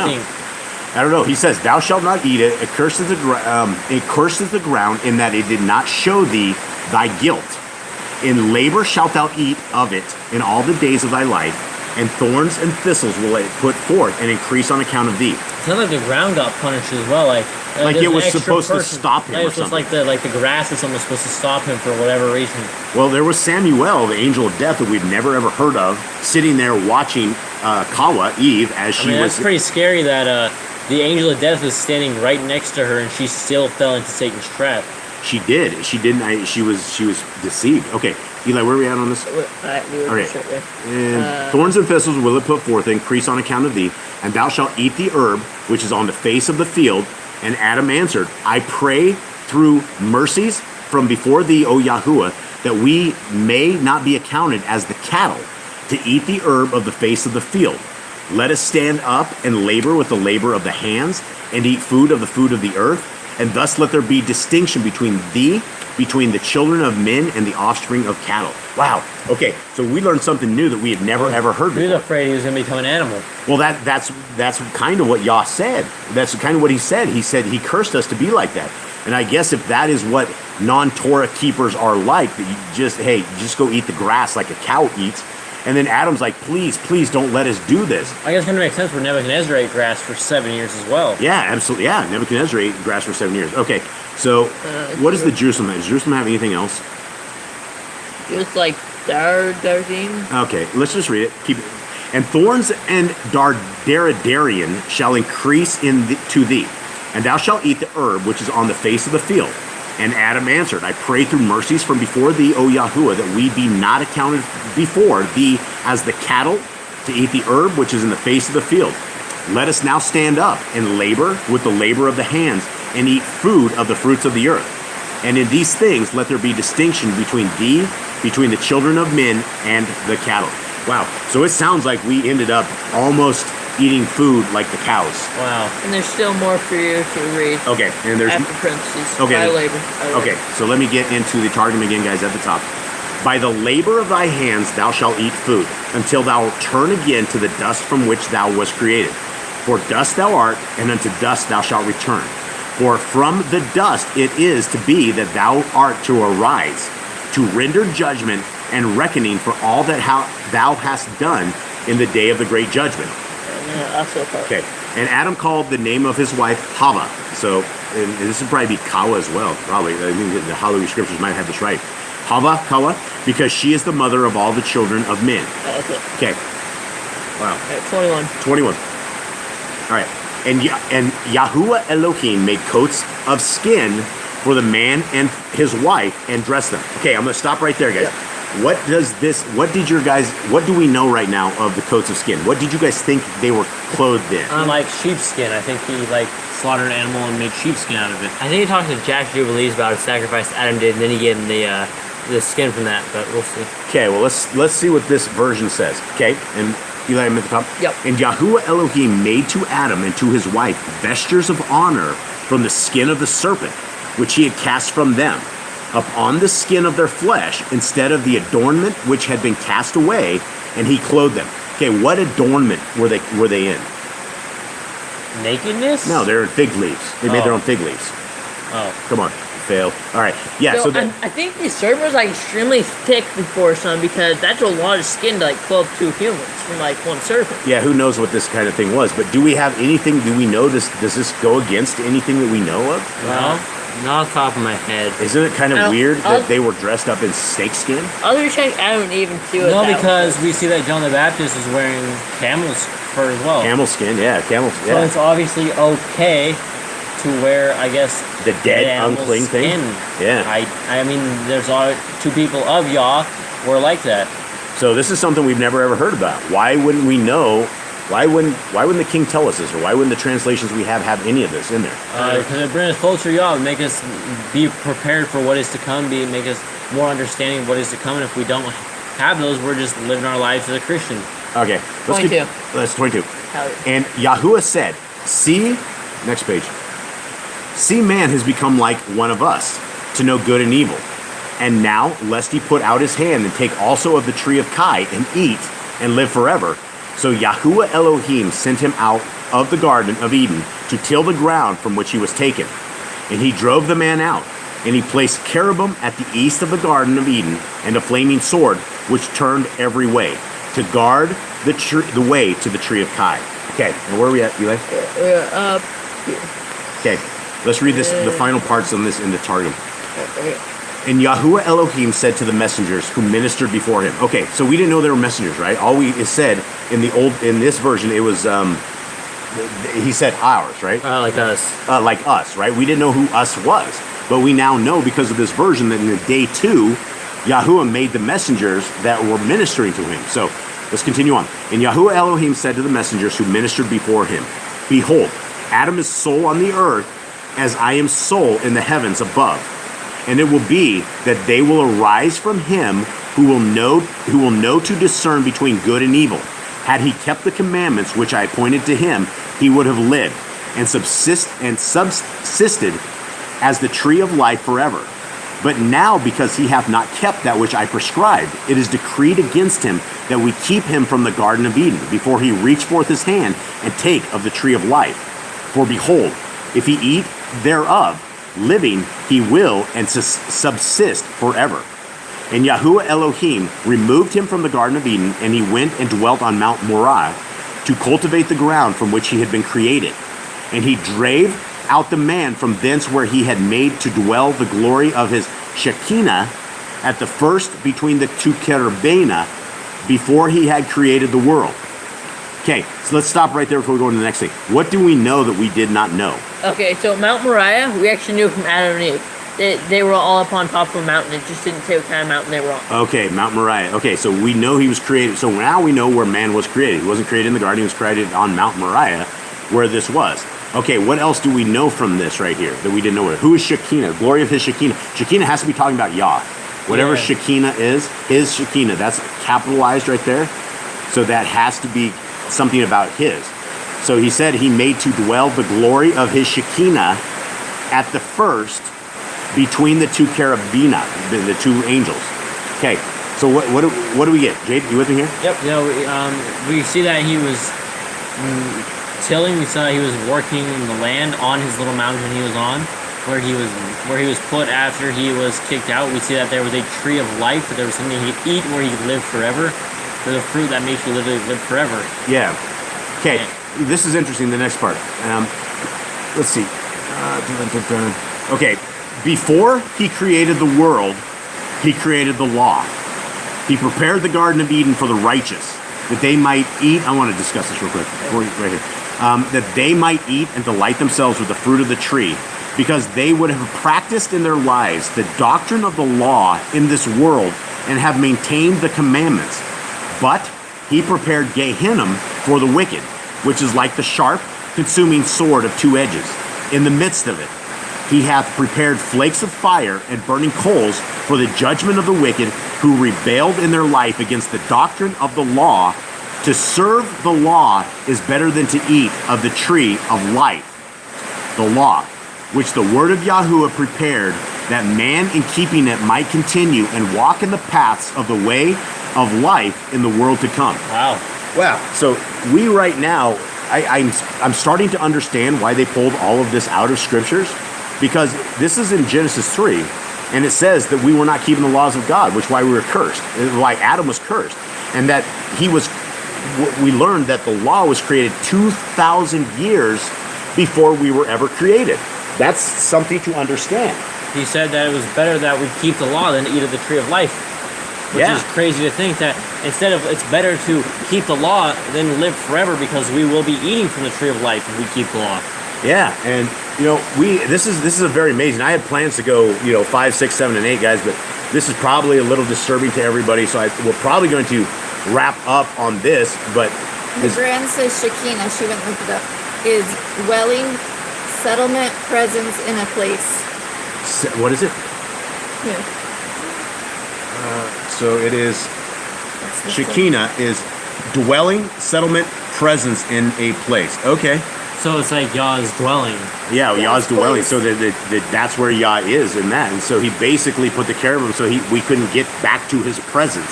know. He says, thou shalt not eat it. Accursed is the ground in that it did not show thee thy guilt. In labor shalt thou eat of it in all the days of thy life, and thorns and thistles will it put forth and increase on account of thee. It's not like the ground got punished as well. Like it was supposed to stop him or something. Like the grass or something was supposed to stop him for whatever reason. Well, there was Samuel, the angel of death that we'd never ever heard of, sitting there watching Kawa, Eve, as she was... That's pretty scary that the angel of death was standing right next to her and she still fell into Satan's trap. She did. She didn't. She was deceived. Okay, Eli, where are we at on this? Okay. And thorns and thistles will it put forth, increase on account of thee, and thou shalt eat the herb which is on the face of the field. And Adam answered, I pray through mercies from before thee, O Yahuwah, that we may not be accounted as the cattle, to eat the herb of the face of the field. Let us stand up and labor with the labor of the hands, and eat food of the earth, and thus let there be distinction between thee, between the children of men and the offspring of cattle. Wow. Okay, so we learned something new that we had never ever heard He was before. afraid he was going to become an animal. Well, that's kind of what Yah said. That's kind of what he said. He said he cursed us to be like that. And I guess if that is what non-Torah keepers are like, that you just go eat the grass like a cow eats. And then Adam's like, please don't let us do this. I guess it kind of makes sense where Nebuchadnezzar ate grass for 7 years as well. Yeah, absolutely. Yeah, Nebuchadnezzar ate grass for 7 years. Okay, so what does the Jerusalem have? Does Jerusalem have anything else? Just like Darjeeling. Okay, let's just read it. Keep it. And thorns and dardaradarian shall increase to thee, and thou shalt eat the herb which is on the face of the field. And Adam answered, I pray through mercies from before thee, O Yahuwah, that we be not accounted before thee as the cattle, to eat the herb which is in the face of the field. Let us now stand up and labor with the labor of the hands, and eat food of the fruits of the earth. And in these things let there be distinction between thee, between the children of men and the cattle. Wow. So it sounds like we ended up almost eating food like the cows. Wow. And there's still more for you to read. Okay, and there's After parentheses. Okay. By labor. Okay, so let me get into the Targum again, guys, at the top. By the labor of thy hands thou shalt eat food, until thou turn again to the dust from which thou wast created. For dust thou art, and unto dust thou shalt return. For from the dust it is to be that thou art to arise, to render judgment and reckoning for all that thou hast done in the day of the great judgment. Okay, and Adam called the name of his wife Hava. So, and this would probably be Kawa as well. Probably, I mean, the Halloween scriptures might have this right. Hava, Kawa, because she is the mother of all the children of men. Okay. Wow. 21. All right. And Yahuwah Elohim made coats of skin for the man and his wife and dressed them. Okay, I'm gonna stop right there, guys. Yeah. What do we know right now of the coats of skin? What did you guys think they were clothed in? Like sheepskin. I think he slaughtered an animal and made sheepskin out of it. I think he talked to Jack Jubilees about a sacrifice Adam did, and then he gave him the skin from that, but we'll see. Okay, well let's see what this version says. Okay, and Eli, I'm at the top. Yep. And Yahuwah Elohim made to Adam and to his wife vestures of honor from the skin of the serpent, which he had cast from them, upon the skin of their flesh, instead of the adornment which had been cast away, and he clothed them. Okay, what adornment were they in? Nakedness? No, they're in fig leaves. They made their own fig leaves. Oh. Come on, fail. All right, yeah. So I think the serpent was extremely thick before some, because that's a lot of skin to clothe two humans from one serpent. yeah, who knows what this kind of thing was? But do we have anything? Do we know this? Does this go against anything that we know of? No, not off the top of my head. Isn't it kind of weird that they were dressed up in snakeskin? I'll check Adam and Eve and see what No, that because was. we see that John the Baptist is wearing camel's fur as well. Camel skin, yeah, camel. So Yeah. it's obviously okay to wear, I guess, The dead, animal's unclean thing? skin. Yeah. I mean, there's two people of Yah were like that. So this is something we've never ever heard about. Why wouldn't we know? Why wouldn't the king tell us this, or why wouldn't the translations we have any of this in there? Because it brings us closer to Yah, make us be prepared for what is to come, make us more understanding of what is to come. And if we don't have those, we're just living our lives as a Christian. Okay, 22. That's 22. Hell yeah. And Yahuwah said, "See, next page. See, man has become like one of us, to know good and evil. And now, lest he put out his hand and take also of the tree of Kai and eat and live forever. So Yahuwah Elohim sent him out of the Garden of Eden to till the ground from which he was taken. And he drove the man out, and he placed cherubim at the east of the Garden of Eden, and a flaming sword which turned every way, to guard the way to the tree of Kai." Okay, and where are we at, Eli? We're up. Okay, let's read the final parts on this in the Targum. Okay. And Yahuwah Elohim said to the messengers who ministered before him. Okay, so we didn't know they were messengers, right? It said in this version, it was he said ours, right? Like us. Like us, right? We didn't know who us was. But we now know because of this version that in the day 2, Yahuwah made the messengers that were ministering to him. So let's continue on. And Yahuwah Elohim said to the messengers who ministered before him, behold, Adam is soul on the earth, as I am soul in the heavens above. And it will be that they will arise from him who will know to discern between good and evil. Had he kept the commandments which I appointed to him, he would have lived and subsisted as the tree of life forever. But now, because he hath not kept that which I prescribed, it is decreed against him that we keep him from the Garden of Eden, before he reach forth his hand and take of the tree of life. For behold, if he eat thereof, living he will and subsist forever. And Yahuwah Elohim removed him from the Garden of Eden, and he went and dwelt on Mount Moriah to cultivate the ground from which he had been created. And he drave out the man from thence where he had made to dwell the glory of his Shekinah at the first between the two cherubim before he had created the world. Okay, so let's stop right there before we go to the next thing. What do we know that we did not know? Okay, so Mount Moriah, we actually knew from Adam and Eve. They were all up on top of a mountain. It just didn't say what kind of mountain they were on. Okay, Mount Moriah. Okay, so we know he was created. So now we know where man was created. He wasn't created in the garden. He was created on Mount Moriah, where this was. Okay, what else do we know from this right here that we didn't know? Who is Shekinah? Glory of his Shekinah. Shekinah has to be talking about Yah. Whatever Shekinah is Shekinah. That's capitalized right there. So that has to be something about his. So he said he made to dwell the glory of his Shekinah at the first between the two cherubim, the two angels. Okay, so what do we get? Jade, you with me here? Yep. We see that he was tilling. We saw he was working the land on his little mountain he was on, where he was put after he was kicked out. We see that there was a tree of life, that there was something he could eat where he could live forever. There's a fruit that makes you live forever. Yeah. Okay, this is interesting, the next part. Let's see. Okay, before he created the world, he created the law. He prepared the Garden of Eden for the righteous, that they might eat. I want to discuss this real quick. Right here. That they might eat and delight themselves with the fruit of the tree, because they would have practiced in their lives the doctrine of the law in this world and have maintained the commandments. But he prepared Gehenna for the wicked, which is like the sharp, consuming sword of two edges. In the midst of it, he hath prepared flakes of fire and burning coals for the judgment of the wicked who rebelled in their life against the doctrine of the law. To serve the law is better than to eat of the tree of life, the law, which the word of Yahuwah prepared, that man in keeping it might continue and walk in the paths of the way of life in the world to come. Wow. So we right now, I'm starting to understand why they pulled all of this out of scriptures, because this is in Genesis 3, and it says that we were not keeping the laws of God, which is why we were cursed, why Adam was cursed, and that we learned that the law was created 2,000 years before we were ever created. That's something to understand. He said that it was better that we keep the law than eat of the tree of life. Which is crazy to think that instead of it's better to keep the law than live forever, because we will be eating from the tree of life if we keep the law. Yeah, and this is a very amazing. I had plans to go 5, 6, 7, and 8 guys, but this is probably a little disturbing to everybody. So we're probably going to wrap up on this. But the Grand says Shekinah. She went and looked it up. Is dwelling, settlement, presence in a place. What is it? Yeah. So it is, Shekinah is dwelling, settlement, presence in a place. Okay. So it's like Yah's dwelling. Yeah, Yah's dwelling. So that's where Yah is in that. And so he basically put the cherubim so we couldn't get back to his presence.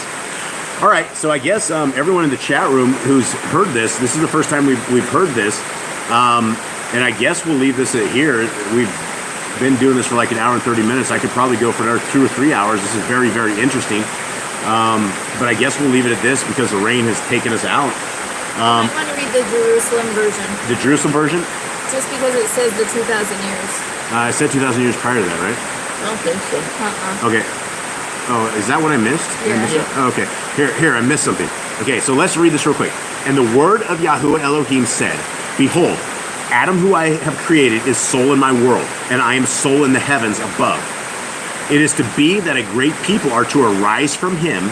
All right, so I guess everyone in the chat room who's heard this is the first time we've heard this. And I guess we'll leave this at here. We've been doing this for like an hour and 30 minutes. I could probably go for another 2 or 3 hours. This is very, very interesting. But I guess we'll leave it at this because the rain has taken us out. I want to read the Jerusalem version. The Jerusalem version? Just because it says the 2,000 years. I said 2,000 years prior to that, right? I don't think so. Okay. Oh, is that what I missed? Yeah. Okay. Here, I missed something. Okay, so let's read this real quick. And the word of Yahuwah Elohim said, behold, Adam, who I have created, is soul in my world, and I am soul in the heavens above. It is to be that a great people are to arise from him.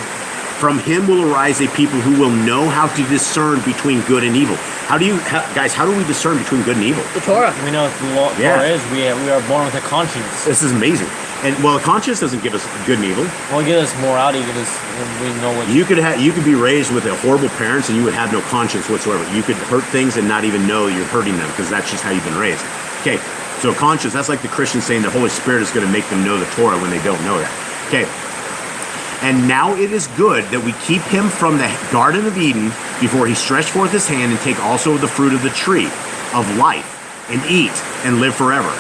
From him will arise a people who will know how to discern between good and evil. How do you, guys, how do we discern between good and evil? The Torah. We know what the Torah is. We are born with a conscience. This is amazing. And well, the conscience doesn't give us good and evil. Well, it gives us morality. It gives us, we know what. You could be raised with a horrible parents and you would have no conscience whatsoever. You could hurt things and not even know you're hurting them because that's just how you've been raised. Okay, so conscience, that's like the Christian saying the Holy Spirit is going to make them know the Torah when they don't know that. Okay. And now it is good that we keep him from the Garden of Eden before he stretched forth his hand and take also of the fruit of the tree of life and eat and live forever.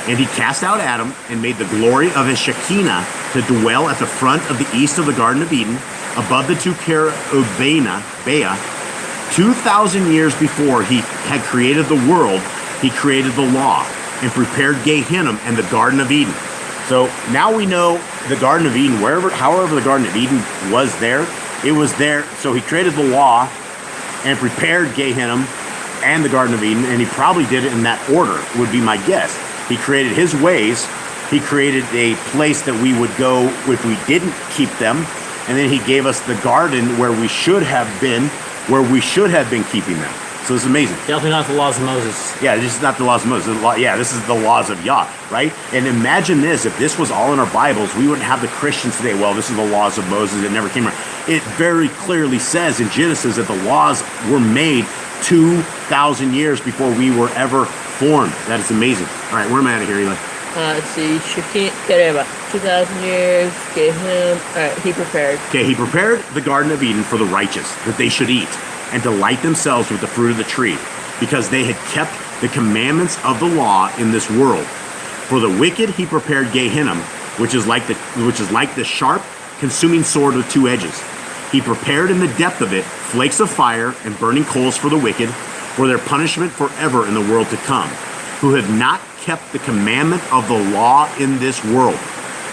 And he cast out Adam and made the glory of his Shekinah to dwell at the front of the east of the Garden of Eden, above the two cherubim, 2,000 years before he had created the world, he created the law and prepared Gehenna and the Garden of Eden. So now we know the Garden of Eden, however the Garden of Eden was there, it was there. So he created the law and prepared Gehenna and the Garden of Eden, and he probably did it in that order, would be my guess. He created his ways. He created a place that we would go if we didn't keep them. And then he gave us the garden where we should have been keeping them. So it's amazing. Definitely not the laws of Moses. Yeah, this is not the laws of Moses. This is the laws of Yah, right? And imagine this, if this was all in our Bibles, we wouldn't have the Christians today. Well, this is the laws of Moses. It never came around. It very clearly says in Genesis that the laws were made 2,000 years before we were ever formed. That is amazing. All right, where am I out of here, Eli? Let's see. 2,000 years. Gave him. All right, he prepared. Okay, he prepared the Garden of Eden for the righteous, that they should eat and delight themselves with the fruit of the tree, because they had kept the commandments of the law in this world. For the wicked he prepared Gehenna, which is like the sharp, consuming sword with two edges. He prepared in the depth of it flakes of fire and burning coals for the wicked, for their punishment forever in the world to come, who have not kept the commandment of the law in this world.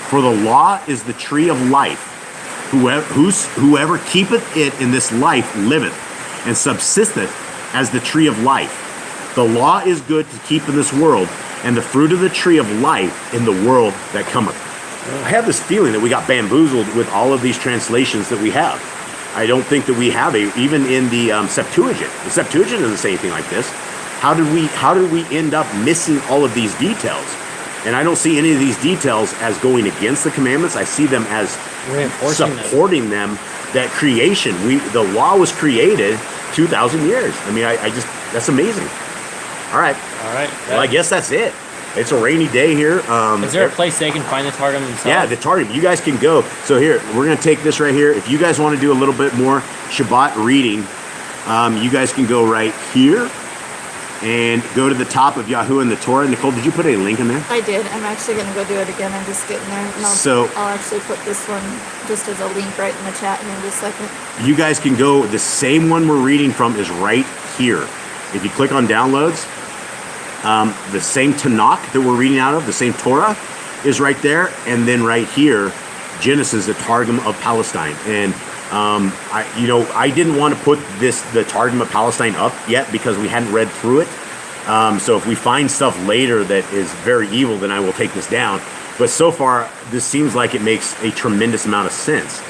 For the law is the tree of life. Whoever keepeth it in this life liveth, and subsisteth as the tree of life. The law is good to keep in this world, and the fruit of the tree of life in the world that cometh. I have this feeling that we got bamboozled with all of these translations that we have. I don't think that we have even in the Septuagint. The Septuagint doesn't say anything like this. How did we end up missing all of these details? And I don't see any of these details as going against the commandments. I see them as supporting them. That creation, the law was created 2,000 years. I mean, I just, that's amazing. All right. Well, I guess that's it. It's a rainy day here. Is there a place they can find the Targum themselves? Yeah, the Targum. You guys can go. So here, we're going to take this right here. If you guys want to do a little bit more Shabbat reading, you guys can go right here and go to the top of Yahoo and the Torah. Nicole, did you put a link in there? I did. I'm actually going to go do it again. I'm just getting there. And I'll actually put this one just as a link right in the chat here in just a second. You guys can go. The same one we're reading from is right here. If you click on downloads, the same Tanakh that we're reading out of, the same Torah, is right there. And then right here, Genesis, the Targum of Palestine. And I didn't want to put the Targum of Palestine up yet because we hadn't read through it. So if we find stuff later that is very evil, then I will take this down. But so far, this seems like it makes a tremendous amount of sense.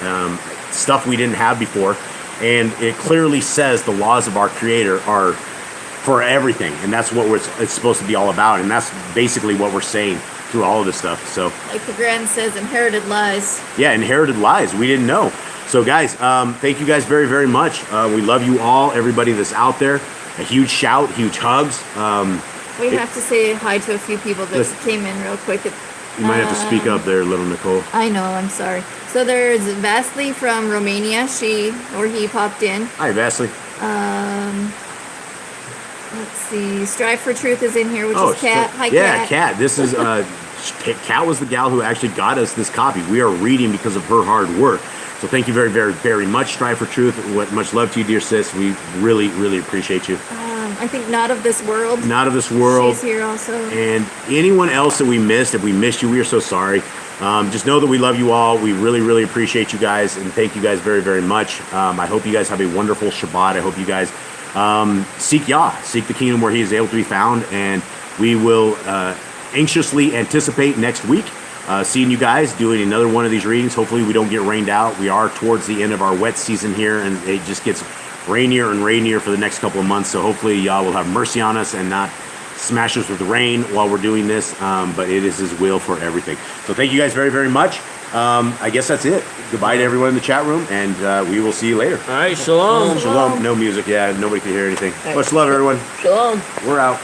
Stuff we didn't have before. And it clearly says the laws of our Creator are for everything. And that's what it's supposed to be all about. And that's basically what we're saying through all of this stuff. So, like the Grand says, inherited lies. Yeah, inherited lies. We didn't know. So guys, thank you guys very, very much. We love you all, everybody that's out there. A huge shout, huge hugs. We have to say hi to a few people that came in real quick. You might have to speak up there, little Nicole. I know, I'm sorry. So there's Vasily from Romania. He popped in. Hi, Vasily. Let's see. Strive for Truth is in here, which is Kat. Hi, Kat. Yeah, Kat. This is Kat was the gal who actually got us this copy. We are reading because of her hard work. So thank you very, very, very much, Strive for Truth. Much love to you, dear sis. We really, really appreciate you. I think Not of This World. Not of This World. She's here also. And anyone else that we missed, if we missed you, we are so sorry. Just know that we love you all. We really, really appreciate you guys. And thank you guys very, very much. I hope you guys have a wonderful Shabbat. I hope you guys seek Yah, seek the kingdom where he is able to be found, and we will anxiously anticipate next week seeing you guys doing another one of these readings. Hopefully we don't get rained out. We are towards the end of our wet season here, and it just gets rainier and rainier for the next couple of months, so hopefully Yah will have mercy on us and not smash us with the rain while we're doing this, but it is his will for everything. So thank you guys very, very much. I guess that's it. Goodbye to everyone in the chat room, and we will see you later. All right, shalom. Shalom. No music. Yeah, nobody can hear anything. Much love, everyone. Shalom. We're out.